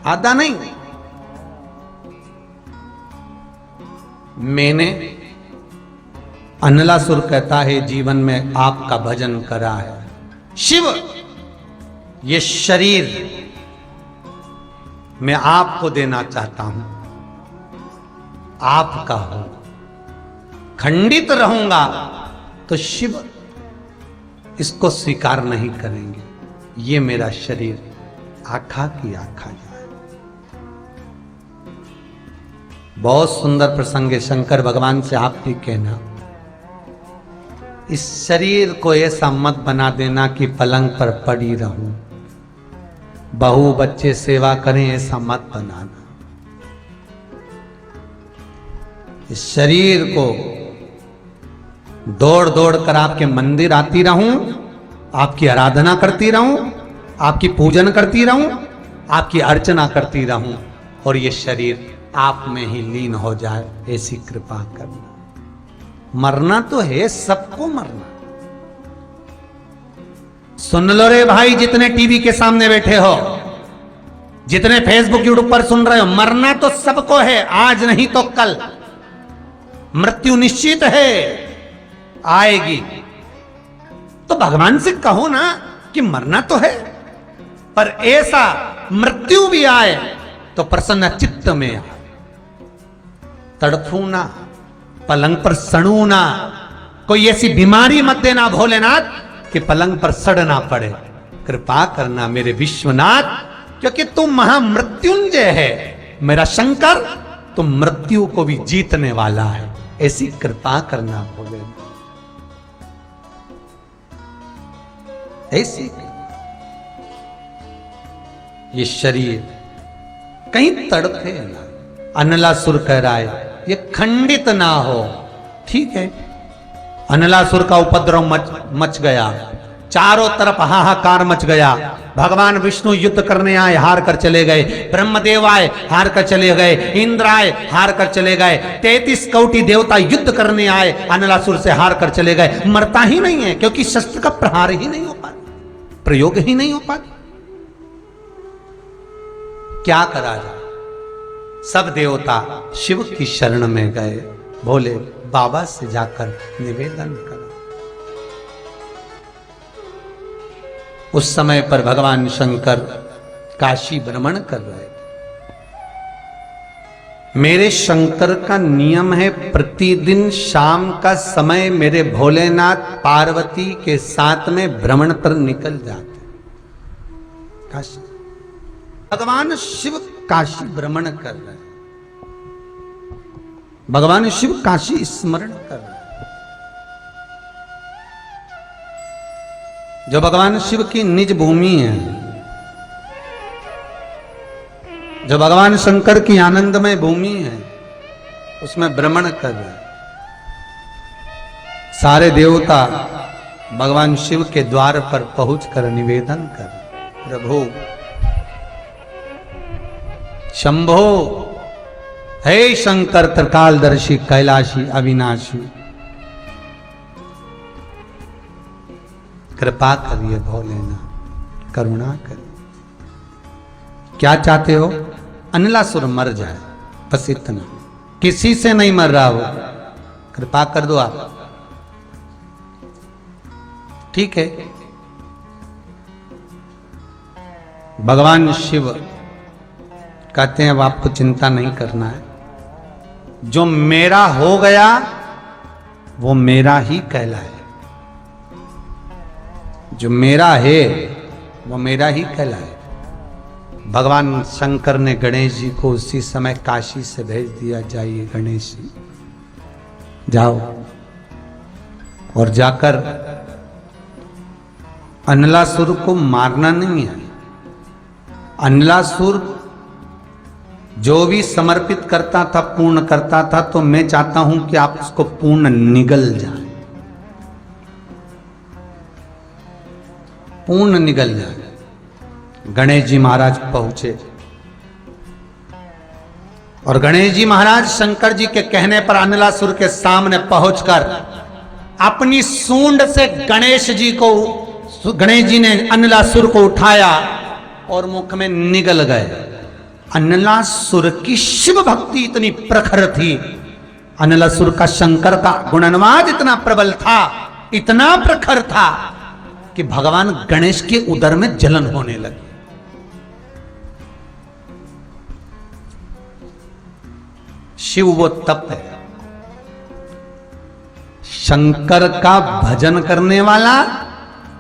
आधा नहीं। मैंने, अनलासुर कहता है, जीवन में आपका भजन करा है। शिव, ये शरीर मैं आपको देना चाहता हूं, आपका हो। खंडित रहूंगा तो शिव इसको स्वीकार नहीं करेंगे। ये मेरा शरीर आखा की आखा जाए। बहुत सुंदर प्रसंग है। शंकर भगवान से आप भी कहना, इस शरीर को ऐसा मत बना देना कि पलंग पर पड़ी रहूं, बहू बच्चे सेवा करें, ऐसा मत बनाना। इस शरीर को दौड़ दौड़ कर आपके मंदिर आती रहूं, आपकी आराधना करती रहूं, आपकी पूजन करती रहूं, आपकी अर्चना करती रहूं, और ये शरीर आप में ही लीन हो जाए, ऐसी कृपा करना। मरना तो है, सबको मरना, सुन लो रे भाई, जितने टीवी के सामने बैठे हो, जितने फेसबुक यूट्यूब पर सुन रहे हो, मरना तो सबको है, आज नहीं तो कल मृत्यु निश्चित है, आएगी। तो भगवान से कहो ना कि मरना तो है, पर ऐसा मृत्यु भी आए तो प्रसन्न चित्त में आए, तड़फू ना, पलंग पर सड़ू ना, कोई ऐसी बीमारी मत देना भोलेनाथ कि पलंग पर सड़ना पड़े। कृपा करना मेरे विश्वनाथ, क्योंकि तू महामृत्युंजय है मेरा शंकर, तू मृत्यु को भी जीतने वाला है, ऐसी कृपा करना भोलेनाथ, ऐसी। ये शरीर कहीं तड़पे ना, अनलासुर कह रहा है ये खंडित ना हो। ठीक है, अनलासुर का उपद्रव मच गया, चारों तरफ हाहाकार मच गया, भगवान विष्णु युद्ध करने आए, हार कर चले गए, ब्रह्मदेव आए, हार कर चले गए, इंद्र आए, हार कर चले गए, 33 कोटि देवता युद्ध करने आए, अनलासुर से हार कर चले गए, मरता ही नहीं है, क्योंकि शस्त्र का प्रहार ही नहीं हो पाता, प्रयोग ही नहीं हो पाता। क्या करा जाए, सब देवता शिव की शरण में गए, भोले बाबा से जाकर निवेदन करा। उस समय पर भगवान शंकर काशी भ्रमण कर रहे थे। मेरे शंकर का नियम है, प्रतिदिन शाम का समय मेरे भोलेनाथ पार्वती के साथ में भ्रमण पर निकल जाते काशी। भगवान शिव काशी भ्रमण कर रहे हैं, भगवान शिव काशी स्मरण कर रहे हैं। जो भगवान शिव की निज भूमि है, जो भगवान शंकर की आनंदमय भूमि है, उसमें भ्रमण कर रहे हैं। सारे देवता भगवान शिव के द्वार पर पहुंचकर निवेदन कर, प्रभु शंभो, हे शंकर त्रिकालदर्शी कैलाशी अविनाशी, कृपा करिए भोलेनाथ, करुणा करिए। क्या चाहते हो? अनलासुर मर जाए, बस इतना, किसी से नहीं मर रहा हो, कृपा कर दो आप। ठीक है, भगवान शिव कहते हैं अब आपको चिंता नहीं करना है, जो मेरा हो गया वो मेरा ही कहलाए, जो मेरा है वो मेरा ही कहलाए। भगवान शंकर ने गणेश जी को उसी समय काशी से भेज दिया, जाइए गणेश जी जाओ, और जाकर अनलासुर को मारना नहीं है। अनलासुर जो भी समर्पित करता था, पूर्ण करता था, तो मैं चाहता हूं कि आप उसको पूर्ण निगल जाए, पूर्ण निगल जाए। गणेश जी महाराज पहुंचे और गणेश जी महाराज शंकर जी के कहने पर अनलासुर के सामने पहुंचकर अपनी सूंड से गणेश जी ने अनलासुर को उठाया और मुख में निगल गए। अनलासुर की शिव भक्ति इतनी प्रखर थी, अनलासुर का शंकर का गुणानुवाद इतना प्रबल था, इतना प्रखर था कि भगवान गणेश के उदर में जलन होने लगी। शिव वो तप है, शंकर का भजन करने वाला,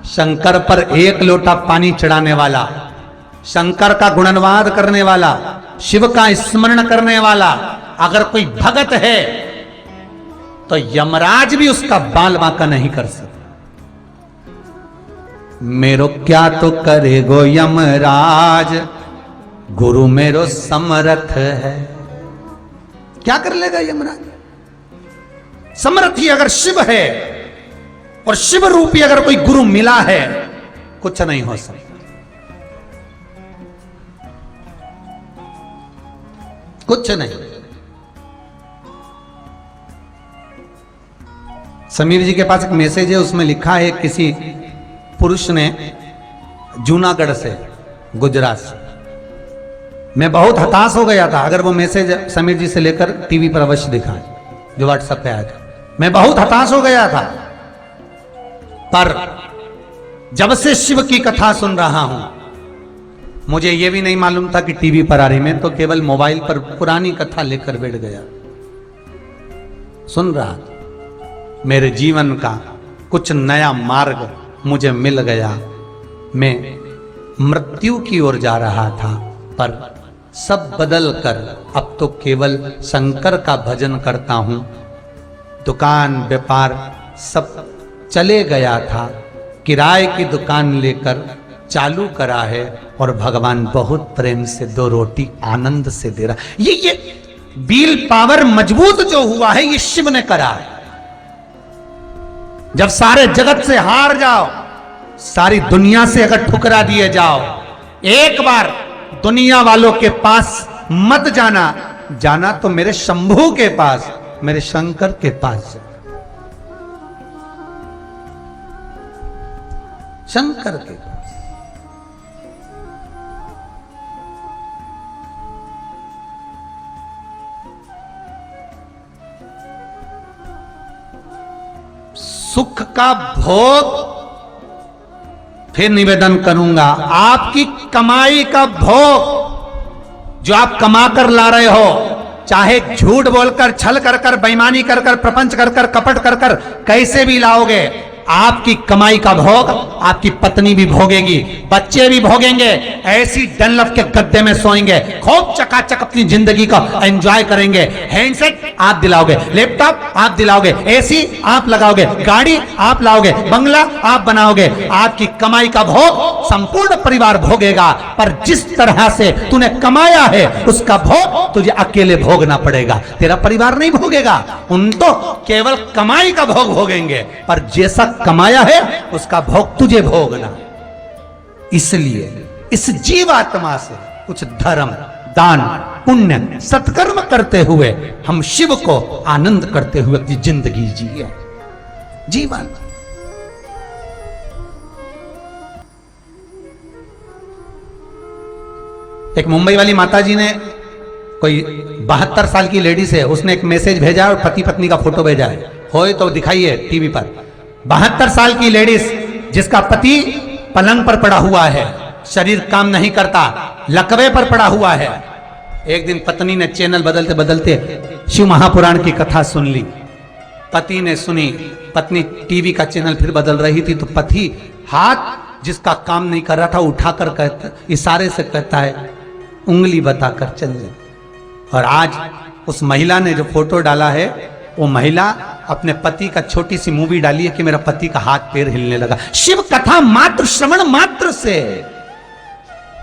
शंकर पर एक लोटा पानी चढ़ाने वाला, शंकर का गुणानुवाद करने वाला, शिव का स्मरण करने वाला अगर कोई भगत है तो यमराज भी उसका बाल बांका नहीं कर सकता। मेरो क्या तो करेगो यमराज, गुरु मेरो समर्थ है। क्या कर लेगा यमराज? समर्थी अगर शिव है और शिव रूपी अगर कोई गुरु मिला है, कुछ नहीं हो सकता, कुछ नहीं। समीर जी के पास एक मैसेज है, उसमें लिखा है किसी पुरुष ने जूनागढ़ से, गुजरात से, मैं बहुत हताश हो गया था। अगर वो मैसेज समीर जी से लेकर टीवी पर अवश्य दिखाएं जो व्हाट्सएप पे आया था। मैं बहुत हताश हो गया था, पर जब से शिव की कथा सुन रहा हूं, मुझे यह भी नहीं मालूम था कि टीवी पर आ रही। मैं तो केवल मोबाइल पर पुरानी कथा लेकर बैठ गया, सुन रहा था। मेरे जीवन का कुछ नया मार्ग मुझे मिल गया। मैं मृत्यु की ओर जा रहा था, पर सब बदल कर अब तो केवल शंकर का भजन करता हूं। दुकान व्यापार सब चले गया था, किराए की दुकान लेकर चालू करा है, और भगवान बहुत प्रेम से 2 रोटी आनंद से दे रहा। ये विल पावर मजबूत जो हुआ है, ये शिव ने करा है। जब सारे जगत से हार जाओ, सारी दुनिया से अगर ठुकरा दिए जाओ, एक बार दुनिया वालों के पास मत जाना, जाना तो मेरे शंभू के पास, मेरे शंकर के पास, शंकर के पास। सुख का भोग, फिर निवेदन करूंगा, आपकी कमाई का भोग जो आप कमा कर ला रहे हो, चाहे झूठ बोलकर, छल कर कर, बेईमानी कर कर, प्रपंच कर कर, कपट कर कर, कैसे भी लाओगे, आपकी कमाई का भोग आपकी पत्नी भी भोगेगी, बच्चे भी भोगेंगे। ऐसी डनलप के गद्दे में सोएंगे, खूब चकाचक अपनी जिंदगी का एंजॉय करेंगे। हैंडसेट आप दिलाओगे, लैपटॉप आप दिलाओगे, एसी आप लगाओगे, गाड़ी आप लाओगे, बंगला आप बनाओगे। आपकी कमाई का भोग संपूर्ण परिवार भोगेगा, पर जिस तरह से तूने कमाया है उसका भोग तुझे अकेले भोगना पड़ेगा, तेरा परिवार नहीं भोगेगा। उन तो केवल कमाई का भोग भोगेंगे, पर जैसा कमाया है उसका भोग तुझे भोगना। इसलिए इस जीवात्मा से कुछ धर्म, दान, पुण्य, सत्कर्म करते हुए हम शिव को आनंद करते हुए अपनी जिंदगी जिए। जीवन एक मुंबई वाली माताजी ने, कोई 72 साल की लेडी है, उसने एक मैसेज भेजा और पति पत्नी का फोटो भेजा है, होए तो दिखाइए टीवी पर। 72 साल की लेडीज जिसका पति पलंग पर पड़ा हुआ है, शरीर काम नहीं करता, लकवे पर पड़ा हुआ है। एक दिन पत्नी ने चैनल बदलते बदलते शिव महापुराण की कथा सुन ली। पति ने सुनी, पत्नी टीवी का चैनल फिर बदल रही थी, तो पति हाथ जिसका काम नहीं कर रहा था उठाकर कहता, इशारे से कहता है, उंगली बताकर चल जा। और आज उस महिला ने जो फोटो डाला है, वो महिला अपने पति का छोटी सी मूवी डाली है कि मेरा पति का हाथ पैर हिलने लगा। शिव कथा मात्र श्रवण मात्र से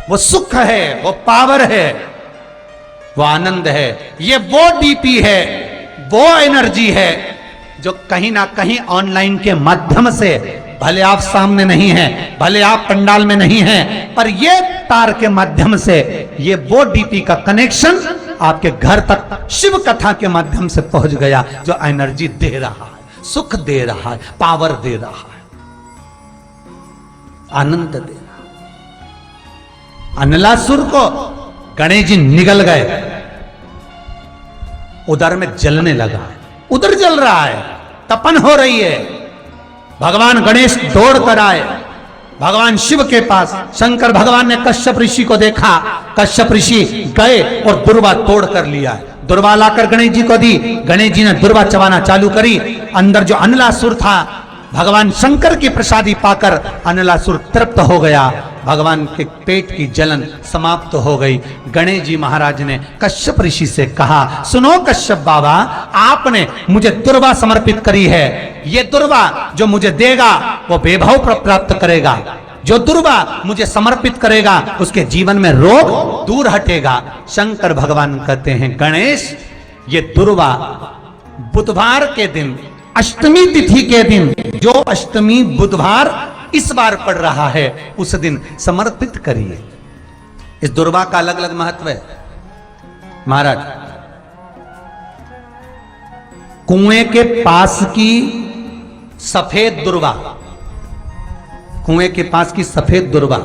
वो सुख है, वो पावर है, वो आनंद है, ये वो डीपी है, वो एनर्जी है जो कहीं ना कहीं ऑनलाइन के माध्यम से, भले आप सामने नहीं हैं, भले आप पंडाल में नहीं हैं, पर ये तार के माध्यम से, ये वो डीपी का कनेक्शन आपके घर तक शिव कथा के माध्यम से पहुंच गया, जो एनर्जी दे रहा है, सुख दे रहा है, पावर दे रहा है, आनंद दे रहा है। अनलासुर को गणेश जी निगल गए, उधर में जलने लगा है, उधर जल रहा है, तपन हो रही है। भगवान गणेश दौड़ कर आए भगवान शिव के पास। शंकर भगवान ने कश्यप ऋषि को देखा, कश्यप ऋषि गए और दुर्वा तोड़ कर लिया। दुर्वा लाकर गणेश जी को दी, गणेश जी ने दुर्वा चबाना चालू करी। अंदर जो अनलासुर था, भगवान शंकर की प्रसादी पाकर अनलासुर तृप्त हो गया, भगवान के पेट की जलन समाप्त हो गई। गणेश जी महाराज ने कश्यप ऋषि से कहा, सुनो कश्यप बाबा, आपने मुझे दुर्वा समर्पित करी है, ये दुर्वा जो मुझे देगा वो वैभव प्राप्त करेगा, जो दुर्वा मुझे समर्पित करेगा उसके जीवन में रोग दूर हटेगा। शंकर भगवान कहते हैं, गणेश ये दुर्वा बुधवार के दिन, अष्टमी तिथि के दिन, जो अष्टमी बुधवार इस बार पड़ रहा है, उस दिन समर्पित करिए। इस दुर्वा का अलग अलग महत्व है महाराज। कुएं के पास की सफेद दुर्वा, कुएं के पास की सफेद दुर्वा,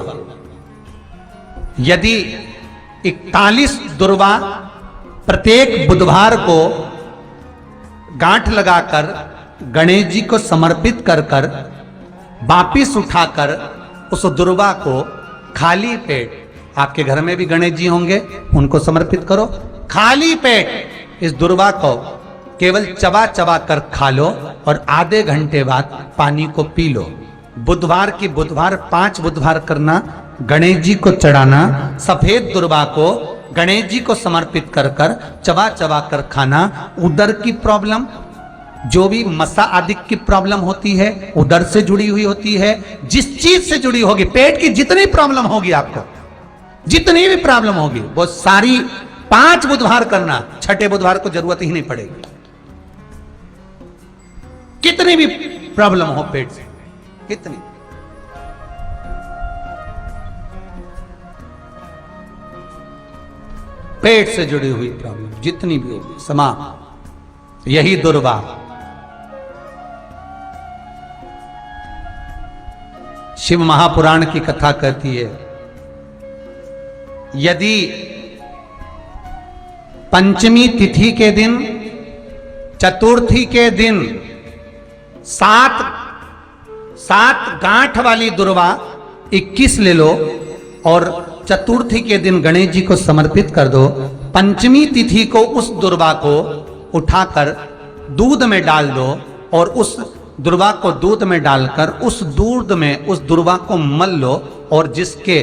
यदि 41 दुर्वा प्रत्येक बुधवार को गांठ लगाकर गणेश जी को समर्पित कर कर वापिस उठाकर उस दुर्वा को खाली पेट, आपके घर में भी गणेश जी होंगे, उनको समर्पित करो, खाली पेट इस दुर्वा को केवल चबा चबा कर खा लो और आधे घंटे बाद पानी को पी लो। बुधवार की बुधवार 5 बुधवार करना, गणेश जी को चढ़ाना, सफेद दुर्वा को गणेश जी को समर्पित कर कर चबा चबा कर खाना। उदर की प्रॉब्लम, जो भी मसा आदि की प्रॉब्लम होती है उदर से जुड़ी हुई होती है, जिस चीज से जुड़ी होगी, पेट की जितनी प्रॉब्लम होगी, आपको जितनी भी प्रॉब्लम होगी वो सारी 5 बुधवार करना, छठे बुधवार को जरूरत ही नहीं पड़ेगी। कितनी भी प्रॉब्लम हो पेट से, कितनी, पेट से जुड़ी हुई प्रॉब्लम जितनी भी होगी समाप्त। यही दुर्वा शिव महापुराण की कथा कहती है, यदि पंचमी तिथि के दिन, चतुर्थी के दिन 7 गांठ वाली दुर्वा 21 ले लो और चतुर्थी के दिन गणेश जी को समर्पित कर दो। पंचमी तिथि को उस दुर्वा को उठाकर दूध में डाल दो और उस दुर्वा को दूध में डालकर उस दूध में उस दुर्वा को मल लो, और जिसके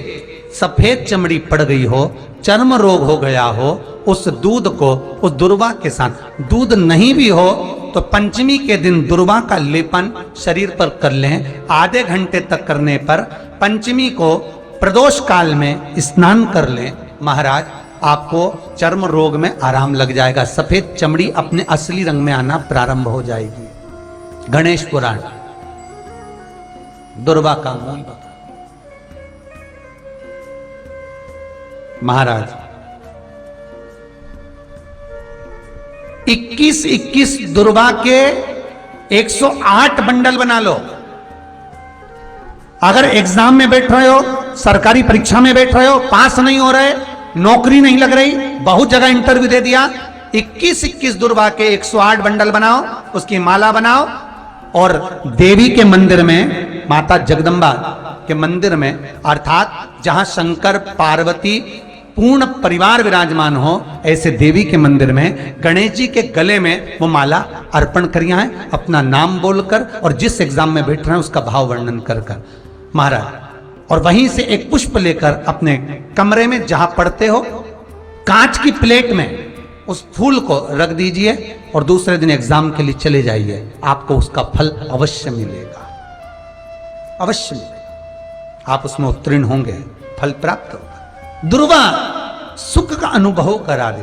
सफेद चमड़ी पड़ गई हो, चर्म रोग हो गया हो, उस दूध को उस दुर्वा के साथ, दूध नहीं भी हो तो पंचमी के दिन दुर्वा का लेपन शरीर पर कर लें। आधे घंटे तक करने पर पंचमी को प्रदोष काल में स्नान कर लें। महाराज, आपको चर्म रोग में आराम लग जाएगा, सफेद चमड़ी अपने असली रंग में आना प्रारंभ हो जाएगी। गणेश पुराण दुर्वा का मूल बता। महाराज 21 दुर्वा के 108 बंडल बना लो। अगर एग्जाम में बैठ रहे हो, सरकारी परीक्षा में बैठ रहे हो, पास नहीं हो रहे, नौकरी नहीं लग रही, बहुत जगह इंटरव्यू दे दिया, 21 दुर्वा के 108 बंडल बनाओ, उसकी माला बनाओ और देवी के मंदिर में, माता जगदम्बा के मंदिर में, अर्थात जहां शंकर पार्वती पूर्ण परिवार विराजमान हो, ऐसे देवी के मंदिर में गणेश जी के गले में वो माला अर्पण करिया है, अपना नाम बोलकर और जिस एग्जाम में बैठ रहे हैं उसका भाव वर्णन कर कर महाराज, और वहीं से एक पुष्प लेकर अपने कमरे में जहां पढ़ते हो कांच की प्लेट में उस फूल को रख दीजिए और दूसरे दिन एग्जाम के लिए चले जाइए। आपको उसका फल अवश्य मिलेगा, अवश्य मिलेगा, आप उसमें उत्तीर्ण होंगे, फल प्राप्त होगा। दुर्वा सुख का अनुभव करा दे,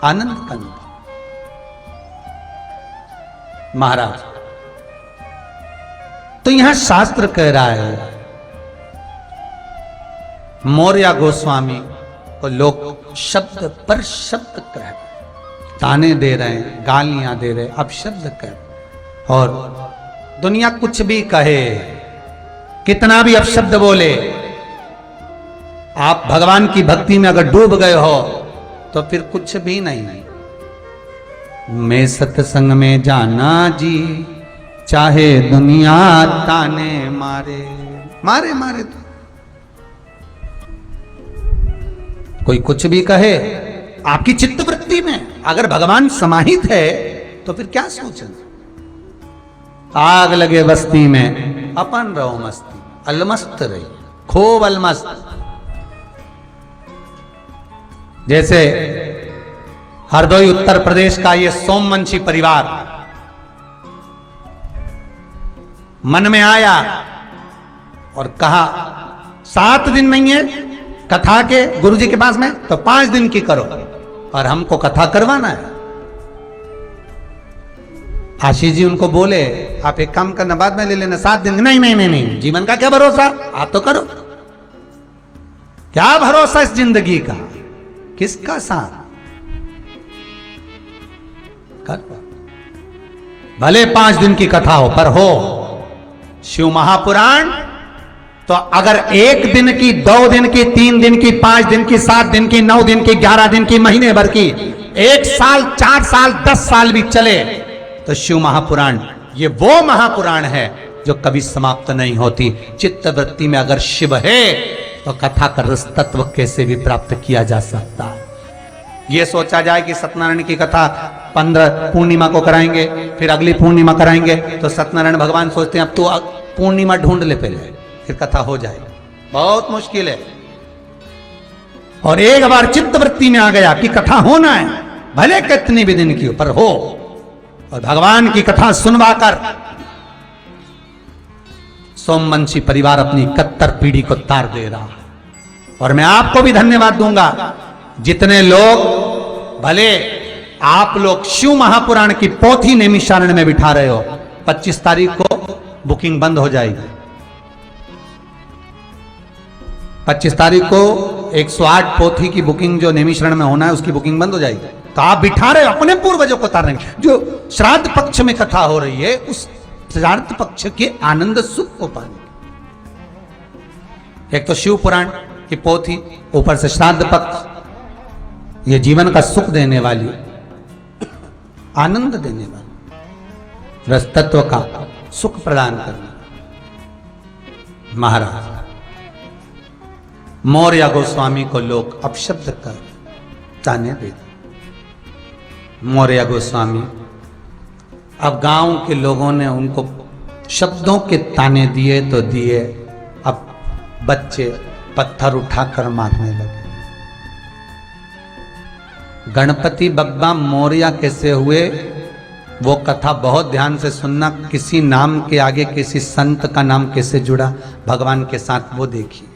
आनंद का अनुभव। महाराज, तो यहां शास्त्र कह रहा है, मौर्य गोस्वामी को लोग शब्द पर शब्द कह, ताने दे रहे हैं, गालियां दे रहे, अब शब्द कह, और दुनिया कुछ भी कहे, कितना भी अपशब्द बोले, आप भगवान की भक्ति में अगर डूब गए हो तो फिर कुछ भी नहीं। मैं सत्संग में जाना जी, चाहे दुनिया ताने मारे, मारे मारे तो कोई कुछ भी कहे, आपकी चित्तवृत्ति में अगर भगवान समाहित है तो फिर क्या सोचना। आग लगे बस्ती में अपन रहो मस्ती, अलमस्त रही, खूब अलमस्त। जैसे हरदोई उत्तर प्रदेश का ये सोमवंशी परिवार मन में आया और कहा 7 दिन नहीं है कथा के गुरुजी के पास में, तो 5 दिन की करो, और हमको कथा करवाना है। आशीष जी उनको बोले, आप एक काम करना, बाद में ले लेना, 7 दिन। नहीं नहीं नहीं नहीं, जीवन का क्या भरोसा, आप तो करो। क्या भरोसा इस जिंदगी का, किसका साथ, कर भले 5 दिन की कथा हो, पर हो शिव महापुराण तो अगर 1 दिन की, 2 दिन की, 3 दिन की, 5 दिन की, 7 दिन की, 9 दिन की, 11 दिन की, महीने भर की, 1 साल, 4 साल, 10 साल भी चले तो शिव महापुराण ये वो महापुराण है जो कभी समाप्त नहीं होती। चित्तवृत्ति में अगर शिव है तो कथा का रस तत्व कैसे भी प्राप्त किया जा सकता है। ये सोचा जाए कि सत्यनारायण की कथा 15 पूर्णिमा को कराएंगे, फिर अगली पूर्णिमा कराएंगे, तो सत्यनारायण भगवान सोचते हैं अब तो पूर्णिमा ढूंढ ले पहले, फिर कथा हो जाएगी। बहुत मुश्किल है। और एक बार चित्तवृत्ति में आ गया कि कथा होना है, भले कितनी भी दिन की पर हो, और भगवान की कथा सुनवा कर सोमवंशी परिवार अपनी 71 पीढ़ी को तार दे रहा है। और मैं आपको भी धन्यवाद दूंगा, जितने लोग, भले आप लोग शिव महापुराण की पोथी नैमिषारण्य में बिठा रहे हो, 25 तारीख को बुकिंग बंद हो जाएगी। 25 तारीख को 108 पोथी की बुकिंग जो नैमिषारण्य में होना है उसकी बुकिंग बंद हो जाएगी। तो आप बिठा रहे हो अपने पूर्वजों को तारने, जो श्राद्ध पक्ष में कथा हो रही है उस श्राद्ध पक्ष के आनंद सुख को पाने। एक तो शिव पुराण की पोथी, ऊपर से श्राद्ध पक्ष, ये जीवन का सुख देने वाली, आनंद देने वाली, रस तत्व का सुख प्रदान करने। महाराज मौर्य गोस्वामी को लोग अपशब्द कर ताने देते। मौर्य गोस्वामी, अब गांव के लोगों ने उनको शब्दों के ताने दिए तो दिए, अब बच्चे पत्थर उठाकर मारने लगे। गणपति बप्पा मौर्य कैसे हुए वो कथा बहुत ध्यान से सुनना। किसी नाम के आगे किसी संत का नाम कैसे जुड़ा भगवान के साथ, वो देखिए।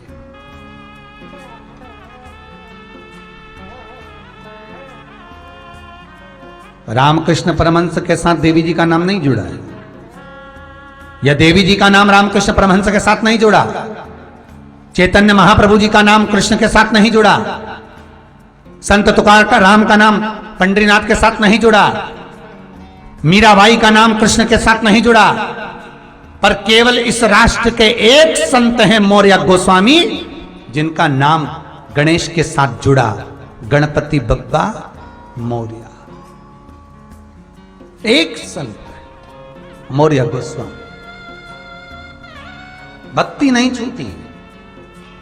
रामकृष्ण परमहंस के साथ देवी जी का नाम नहीं जुड़ा है, या देवी जी का नाम रामकृष्ण परमहंस के साथ नहीं जुड़ा। चैतन्य महाप्रभु जी का नाम कृष्ण के साथ नहीं जुड़ा। संत तुकार का राम का नाम पंडरीनाथ के साथ नहीं जुड़ा। मीराबाई का नाम कृष्ण के साथ नहीं जुड़ा। पर केवल इस राष्ट्र के एक संत हैं मौर्य गोस्वामी, जिनका नाम गणेश के साथ जुड़ा, गणपति बप्पा मौर्य। एक संत मौर्य गोस्वामी। भक्ति नहीं छूती।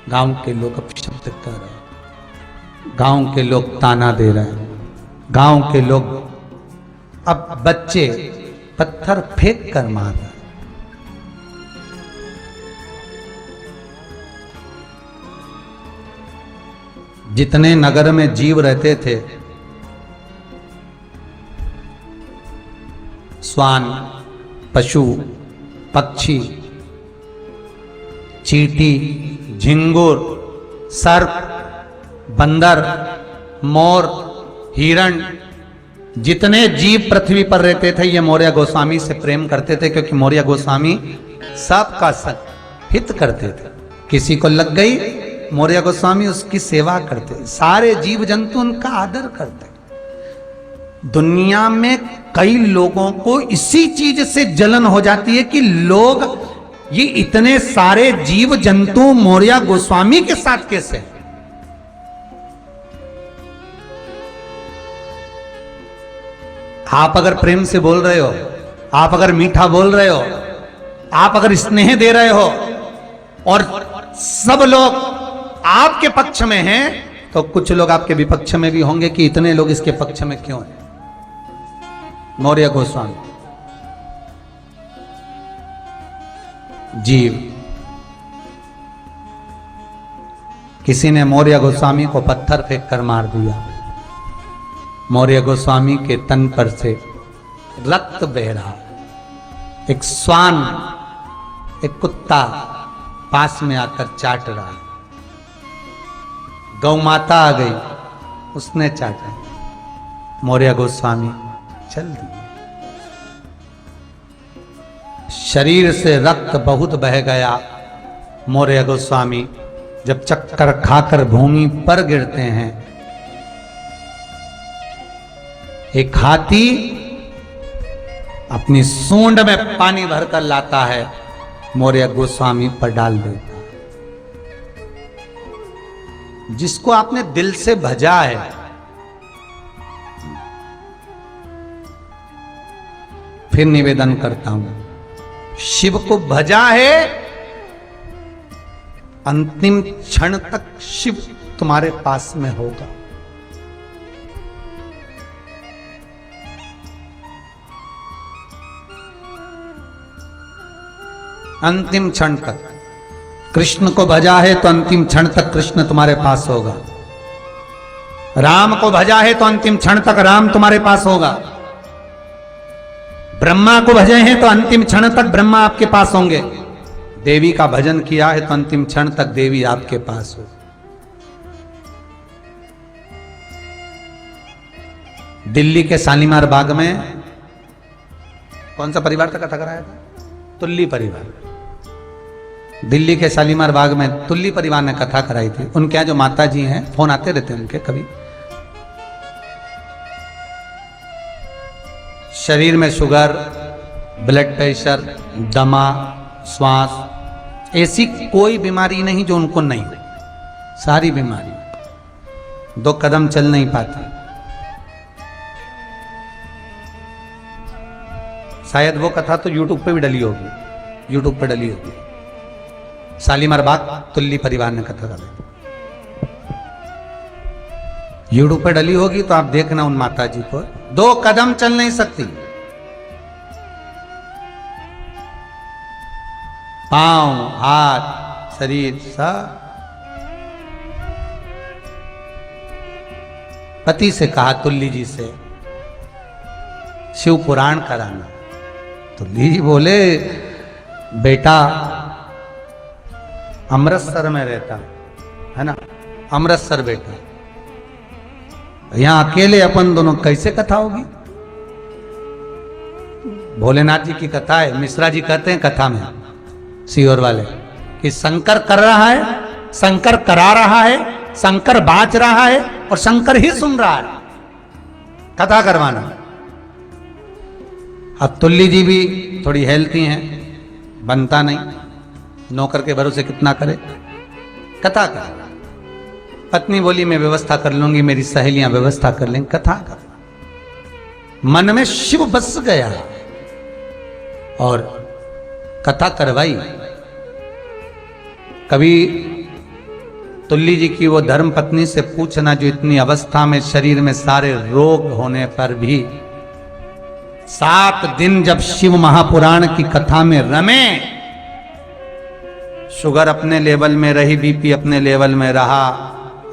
गांव के लोग अपशब्द कर रहे हैं, गांव के लोग ताना दे रहे हैं, गांव के लोग, अब बच्चे पत्थर फेंक कर मार रहे हैं। जितने नगर में जीव रहते थे, श्वान, पशु, पक्षी, चींटी, झिंगुर, सर्प, बंदर, मोर, हिरण, जितने जीव पृथ्वी पर रहते थे ये मौर्य गोस्वामी से प्रेम करते थे, क्योंकि मौर्य गोस्वामी सबका हित करते थे। किसी को लग गई मौर्य गोस्वामी उसकी सेवा करते, सारे जीव जंतु उनका आदर करते। दुनिया में कई लोगों को इसी चीज से जलन हो जाती है कि लोग, ये इतने सारे जीव जंतु मौर्य गोस्वामी के साथ कैसे हैं? आप अगर प्रेम से बोल रहे हो, आप अगर मीठा बोल रहे हो, आप अगर स्नेह दे रहे हो, और सब लोग आपके पक्ष में हैं, तो कुछ लोग आपके विपक्ष में भी होंगे कि इतने लोग इसके पक्ष में क्यों हैं? मौर्य गोस्वामी जीव। किसी ने मौर्य गोस्वामी को पत्थर फेंक कर मार दिया। मौर्य गोस्वामी के तन पर से रक्त बह रहा। एक श्वान, एक कुत्ता पास में आकर चाट रहा। गौ माता आ गई, उसने चाटा। मौर्य गोस्वामी चल दिए। शरीर से रक्त बहुत बह गया। मौर्य गोस्वामी जब चक्कर खाकर भूमि पर गिरते हैं, एक हाथी अपनी सूंड में पानी भरकर लाता है मौर्य गोस्वामी पर डाल देता। जिसको आपने दिल से भजा है, फिर निवेदन करता हूं, शिव को भजा है, अंतिम क्षण तक शिव तुम्हारे पास में होगा। अंतिम क्षण तक कृष्ण को भजा है तो अंतिम क्षण तक कृष्ण तुम्हारे पास होगा। राम को भजा है तो अंतिम क्षण तक राम तुम्हारे पास होगा। ब्रह्मा को भजे हैं तो अंतिम क्षण तक ब्रह्मा आपके पास होंगे। देवी का भजन किया है तो अंतिम क्षण तक देवी आपके पास हो। दिल्ली के शालीमार बाग में कौन सा परिवार था कथा कराया था? तुल्ली परिवार। दिल्ली के शालीमार बाग में तुल्ली परिवार ने कथा कराई थी। उनके यहाँ जो माता जी हैं, फोन आते रहते हैं उनके, कभी शरीर में शुगर, ब्लड प्रेशर, दमा, श्वास, ऐसी कोई बीमारी नहीं जो उनको नहीं हो। सारी बीमारी, 2 कदम चल नहीं पाती। शायद वो कथा तो यूट्यूब पे भी डली होगी, यूट्यूब पे डली होगी। शालीमार बाग तुल्ली परिवार ने कथा कराई, यूट्यूब पे डली होगी तो आप देखना उन माता जी को। 2 कदम चल नहीं सकती, पांव, हाथ, शरीर सब। पति से कहा तुल्ली जी से शिव पुराण कराना। तुल्ली जी बोले, बेटा अमृतसर में रहता है ना, अमृतसर बेटा, यहां अकेले अपन दोनों कैसे कथा होगी? भोलेनाथ जी की कथा है। मिश्रा जी कहते हैं कथा में, सीहोर वाले, कि शंकर कर रहा है, शंकर करा रहा है, शंकर बाच रहा है और शंकर ही सुन रहा है। कथा करवाना। अब तुल्ली जी भी थोड़ी हेल्थी हैं, बनता नहीं, नौकर के भरोसे कितना करे, कथा कर। पत्नी बोली मैं व्यवस्था कर लूंगी, मेरी सहेलियां व्यवस्था कर लेंगी, कथा कर। मन में शिव बस गया और कथा करवाई। कभी तुल्ली जी की वो धर्म पत्नी से पूछना, जो इतनी अवस्था में शरीर में सारे रोग होने पर भी 7 दिन जब शिव महापुराण की कथा में रमे, शुगर अपने लेवल में रही, बीपी अपने लेवल में रहा,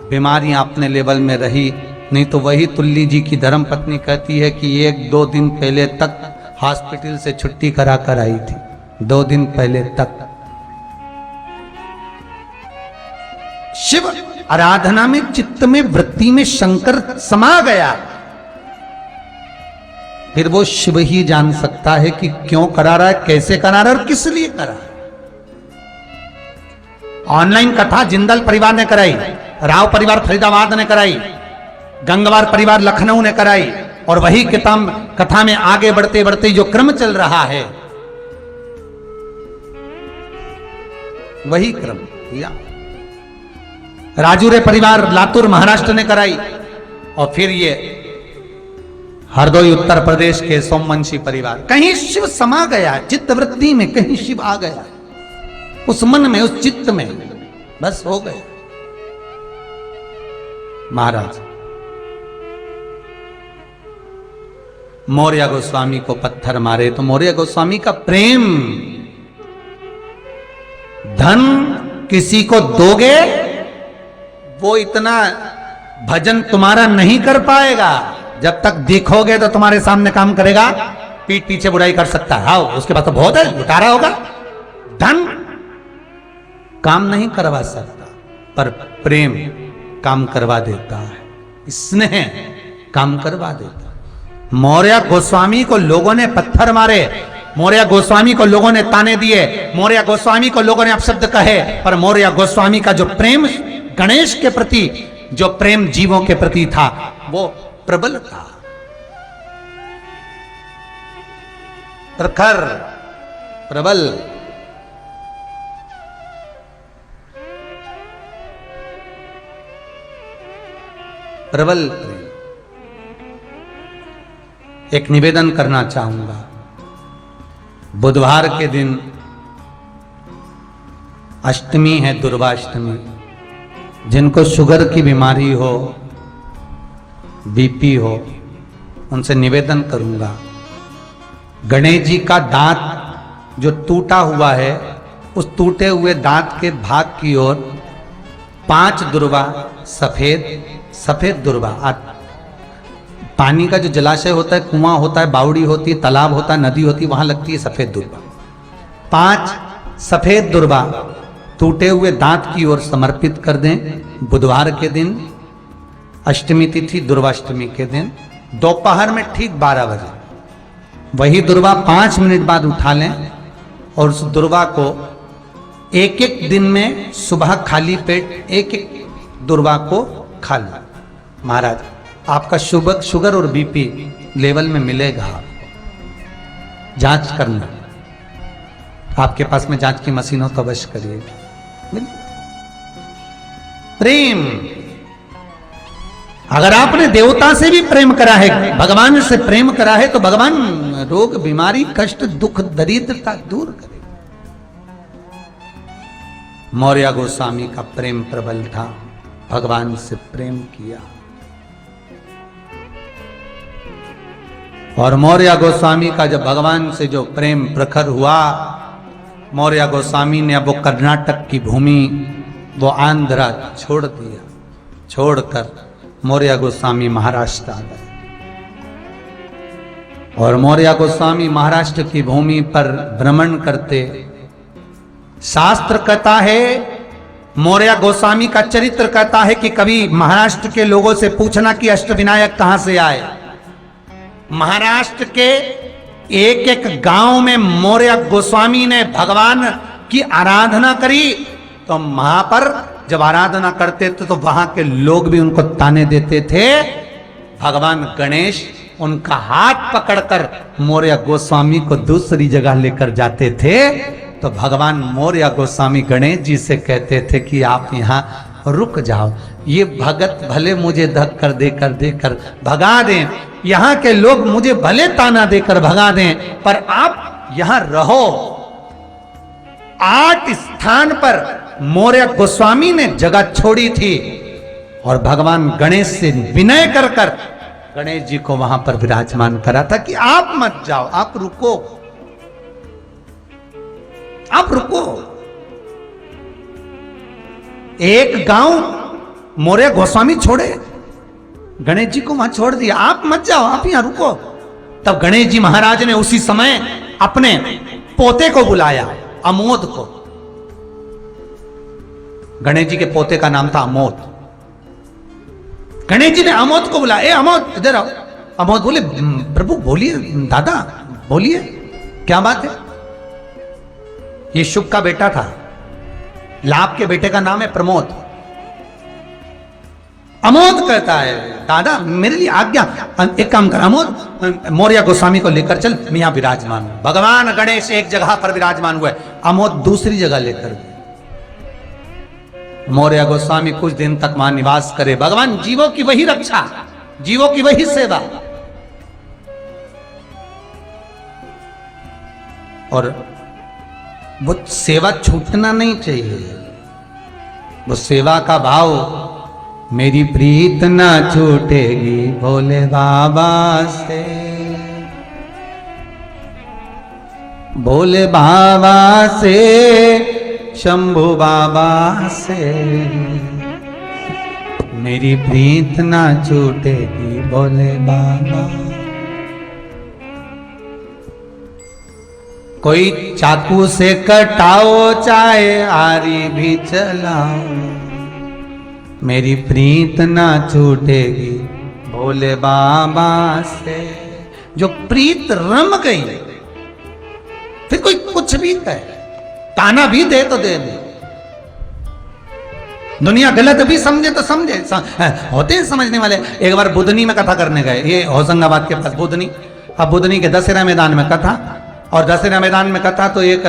बीमारियां अपने लेवल में रही। नहीं तो वही तुल्ली जी की धर्म पत्नी कहती है कि 1-2 दिन पहले तक हॉस्पिटल से छुट्टी करा कर आई थी, 2 दिन पहले तक। शिव आराधना में, चित्त में, वृत्ति में शंकर समा गया। फिर वो शिव ही जान सकता है कि क्यों करा रहा है, कैसे करा रहा है और किस लिए करा रहा है। ऑनलाइन कथा जिंदल परिवार ने कराई, राव परिवार फरीदाबाद ने कराई, गंगवार परिवार लखनऊ ने कराई, और वही कथा में आगे बढ़ते बढ़ते जो क्रम चल रहा है, वही क्रम या राजूरे परिवार लातूर महाराष्ट्र ने कराई, और फिर ये हरदोई उत्तर प्रदेश के सोमवंशी परिवार। कहीं शिव समा गया चित्त वृत्ति में, कहीं शिव आ गया उस मन में, उस चित्त में, बस हो गया। महाराज मौर्य गोस्वामी को पत्थर मारे तो मौर्य गोस्वामी का प्रेम, धन किसी को दोगे वो इतना भजन तुम्हारा नहीं कर पाएगा। जब तक दिखोगे तो तुम्हारे सामने काम करेगा, पीठ पीछे बुराई कर सकता है, हाँ उसके पास तो बहुत है, लुटारा होगा। धन काम नहीं करवा सकता, पर प्रेम काम करवा देता है, स्नेह काम करवा देता है। मौर्य गोस्वामी को लोगों ने पत्थर मारे, मौर्य गोस्वामी को लोगों ने ताने दिए, मौर्य गोस्वामी को लोगों ने अपशब्द कहे, पर मौर्य गोस्वामी का जो प्रेम गणेश के प्रति, जो प्रेम जीवों के प्रति था, वो प्रबल था, प्रखर, प्रबल। प्रबल प्रेम। एक निवेदन करना चाहूंगा, बुधवार के दिन अष्टमी है, दुर्वाष्टमी। जिनको शुगर की बीमारी हो, बीपी हो, उनसे निवेदन करूंगा, गणेश जी का दांत जो टूटा हुआ है, उस टूटे हुए दांत के भाग की ओर 5 दुर्वा, सफेद दुर्वा, पानी का जो जलाशय होता है, कुआं होता है, बावड़ी होती है, तालाब होता है, नदी होती है, वहां लगती है सफेद दुर्वा। 5 सफेद दुर्वा टूटे हुए दांत की ओर समर्पित कर दें। बुधवार के दिन, अष्टमी तिथि, दुर्वाष्टमी के दिन दोपहर में ठीक 12 बजे वही दुर्वा 5 मिनट बाद उठा लें और उस दुर्वा को एक एक दिन में सुबह खाली पेट एक दुर्वा को खा लें। महाराज, आपका शुगर और बीपी लेवल में मिलेगा। आपको जांच करना, आपके पास में जांच की मशीन हो तो अवश्य करिएगा। प्रेम, अगर आपने देवता से भी प्रेम करा है, भगवान से प्रेम करा है, तो भगवान रोग, बीमारी, कष्ट, दुख, दरिद्रता दूर करे। मौर्य गोस्वामी का प्रेम प्रबल था, भगवान से प्रेम किया। और मौर्य गोस्वामी का जब भगवान से जो प्रेम प्रखर हुआ, मौर्य गोस्वामी ने अब वो कर्नाटक की भूमि, वो आंध्रा छोड़ दिया। छोड़कर मौर्य गोस्वामी महाराष्ट्र आ गए। और मौर्य गोस्वामी महाराष्ट्र की भूमि पर भ्रमण करते, शास्त्र कहता है, मौर्य गोस्वामी का चरित्र कहता है कि कभी महाराष्ट्र के लोगों से पूछना कि अष्टविनायक कहां से आए। महाराष्ट्र के एक एक गांव में मौर्य गोस्वामी ने भगवान की आराधना करी, तो वहां पर जब आराधना करते थे तो वहां के लोग भी उनको ताने देते थे। भगवान गणेश उनका हाथ पकड़कर मौर्य गोस्वामी को दूसरी जगह लेकर जाते थे। तो भगवान मौर्य गोस्वामी गणेश जी से कहते थे कि आप यहाँ रुक जाओ, ये भगत भले मुझे धक्कर देकर भगा दें, यहाँ के लोग मुझे भले ताना देकर भगा दें, पर आप यहाँ रहो। 8 स्थान पर मौर्य गोस्वामी ने जगह छोड़ी थी और भगवान गणेश से विनय कर गणेश जी को वहां पर विराजमान करा था कि आप मत जाओ, आप रुको, आप रुको। एक गांव मौर्य गोस्वामी छोड़े, गणेश जी को वहां छोड़ दिया, आप मत जाओ, आप यहां रुको। तब गणेश जी महाराज ने उसी समय अपने पोते को बुलाया, अमोद को। गणेश जी के पोते का नाम था अमोद। गणेश जी ने अमोद को बुलाया, ए अमोद इधर आओ। अमोद बोले, प्रभु बोलिए, दादा बोलिए, क्या बात है। ये शुभ का बेटा था, लाभ के बेटे का नाम है प्रमोद। अमोद कहता है, दादा मेरे लिए आज्ञा, एक काम कर अमोद, मौर्य गोस्वामी को लेकर चल, मैं यहां विराजमान हूं। भगवान गणेश एक जगह पर विराजमान हुए, अमोद दूसरी जगह लेकर गए। मौर्य गोस्वामी कुछ दिन तक वहां निवास करे। भगवान जीवों की वही रक्षा, जीवों की वही सेवा। और वो सेवा छूटना नहीं चाहिए, वो सेवा का भाव, मेरी प्रीत ना छूटेगी भोले बाबा से, भोले बाबा से, शंभू बाबा से, मेरी प्रीत ना छूटेगी भोले बाबा। कोई चाकू से कटाओ चाहे आरी भी चलाओ, मेरी प्रीत ना छूटेगी भोले बाबा से। जो प्रीत रम गई, फिर कोई कुछ भी कहे, ताना भी दे तो दे दे, दुनिया गलत भी समझे तो समझे, होते हैं समझने वाले। एक बार बुधनी में कथा करने गए, ये होशंगाबाद के पास बुधनी। अब बुधनी के दशहरा मैदान में कथा, और दशहरा मैदान में कथा तो एक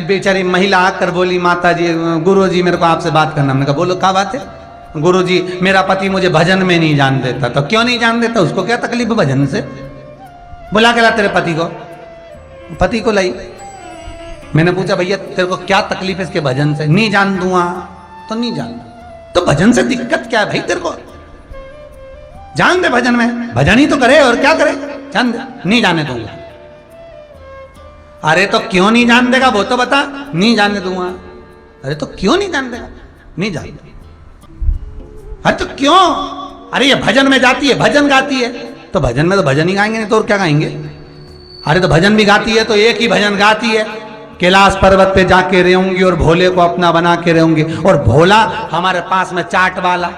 बेचारी महिला आकर बोली, माता जी, गुरु जी मेरे को आपसे बात करना। हमने कहा बोलो क्या बात है। गुरुजी मेरा पति मुझे भजन में नहीं जान देता। तो क्यों नहीं जान देता? उसको क्या तकलीफ भजन से? बुला के ला तेरे पति को। पति को लाई। मैंने पूछा भैया तेरे को क्या तकलीफ है इसके भजन से? नहीं जान दूंगा। तो नहीं जान, तो भजन से दिक्कत क्या है भाई तेरे को? जान दे भजन में, भजन ही तो करे और क्या करे, जान दे। नहीं जाने दूंगा। अरे तो क्यों नहीं जान देगा वो तो बता। नहीं जाने दूंगा। अरे तो क्यों नहीं जान देगा? नहीं जान दे। अरे तो क्यों? अरे ये भजन में जाती है, भजन गाती है, तो भजन में तो भजन ही गाएंगे, नहीं तो और क्या गाएंगे? अरे तो भजन भी गाती है तो एक ही भजन गाती है, कैलाश पर्वत पे जाके रहूंगी और भोले को अपना बना के रहूंगी। और भोला हमारे पास में चाट वाला।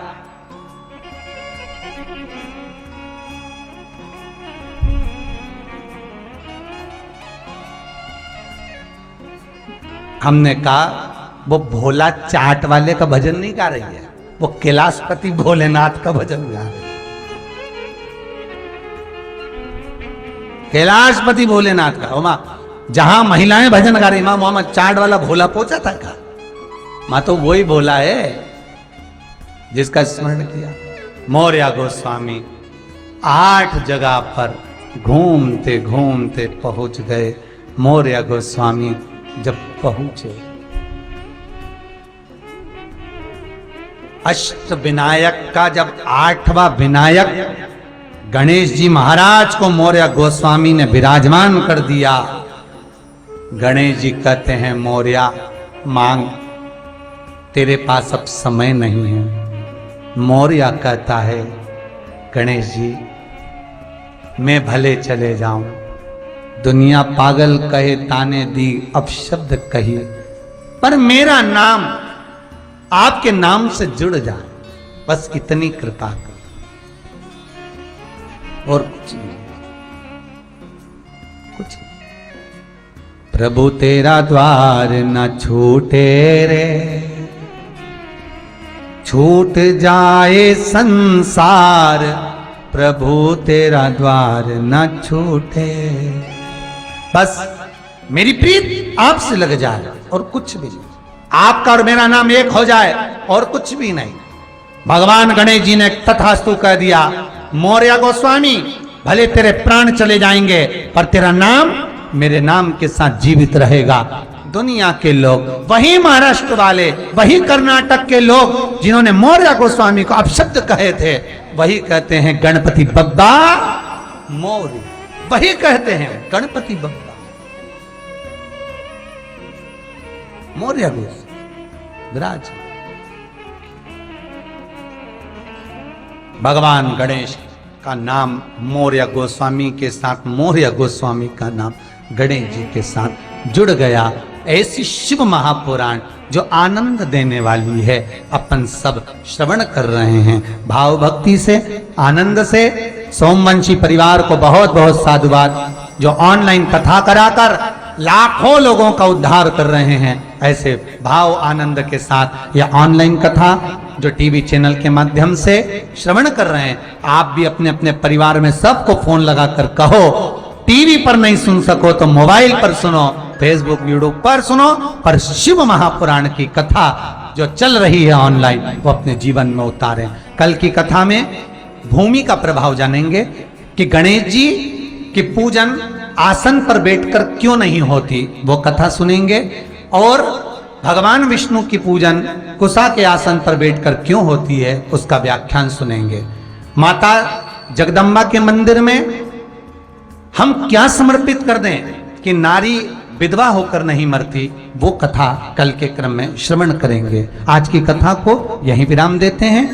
हमने कहा वो भोला चाट वाले का भजन नहीं गा रही है, वो कैलाशपति भोलेनाथ का भजन गा रही है। कैलाशपति भोलेनाथ का। मां जहां महिलाएं भजन गा रही, मां मोहम्मद चाट वाला भोला पहुंचा था का? मां तो वही भोला है जिसका स्मरण किया। मौर्य गोस्वामी 8 जगह पर घूमते घूमते पहुंच गए। मौर्य गोस्वामी जब पहुंचे, अष्ट विनायक का जब 8वां विनायक गणेश जी महाराज को मौर्य गोस्वामी ने विराजमान कर दिया। गणेश जी कहते हैं मौर्य मांग, तेरे पास अब समय नहीं है। मौर्य कहता है गणेश जी मैं भले चले जाऊं, दुनिया पागल कहे ताने दी अपशब्द कही, पर मेरा नाम आपके नाम से जुड़ जाए, बस इतनी कृपा कर, और कुछ नहीं, कुछ नहीं। प्रभु तेरा द्वार न छूटे रे, छूट जाए संसार, प्रभु तेरा द्वार न छूटे। बस मेरी प्रीत आपसे लग जाए और कुछ भी नहीं, आपका और मेरा नाम एक हो जाए और कुछ भी नहीं। भगवान गणेश जी ने तथास्तु कह दिया। मौर्य गोस्वामी भले तेरे प्राण चले जाएंगे पर तेरा नाम मेरे नाम के साथ जीवित रहेगा। दुनिया के लोग, वही महाराष्ट्र वाले, वही कर्नाटक के लोग जिन्होंने मौर्य गोस्वामी को अपशब्द कहे थे, वही कहते हैं गणपति बप्पा मौर्य, वही कहते हैं गणपति बप्पा मौर्य गोस्वामी विराज। भगवान गणेश का नाम मौर्य गोस्वामी के साथ, मौर्य गोस्वामी का नाम गणेश जी के साथ जुड़ गया। ऐसी शिव महापुराण जो आनंद देने वाली है, अपन सब श्रवण कर रहे हैं भाव भक्ति से, आनंद से। सोमवंशी परिवार को बहुत बहुत साधुवाद जो ऑनलाइन कथा कराकर लाखों लोगों का उद्धार कर रहे हैं। ऐसे भाव आनंद के साथ यह ऑनलाइन कथा जो टीवी चैनल के माध्यम से श्रवण कर रहे हैं, आप भी अपने अपने परिवार में सबको फोन लगाकर कहो, टीवी पर नहीं सुन सको तो मोबाइल पर सुनो, फेसबुक यूट्यूब पर सुनो, पर शिव महापुराण की कथा जो चल रही है ऑनलाइन वो अपने जीवन में उतारें। कल की कथा में भूमि का प्रभाव जानेंगे कि गणेश जी की पूजन आसन पर बैठकर क्यों नहीं होती, वो कथा सुनेंगे। और भगवान विष्णु की पूजन कुशा के आसन पर बैठकर क्यों होती है, उसका व्याख्यान सुनेंगे। माता जगदम्बा के मंदिर में हम क्या समर्पित कर दें कि नारी विधवा होकर नहीं मरती, वो कथा कल के क्रम में श्रवण करेंगे। आज की कथा को यहीं विराम देते हैं।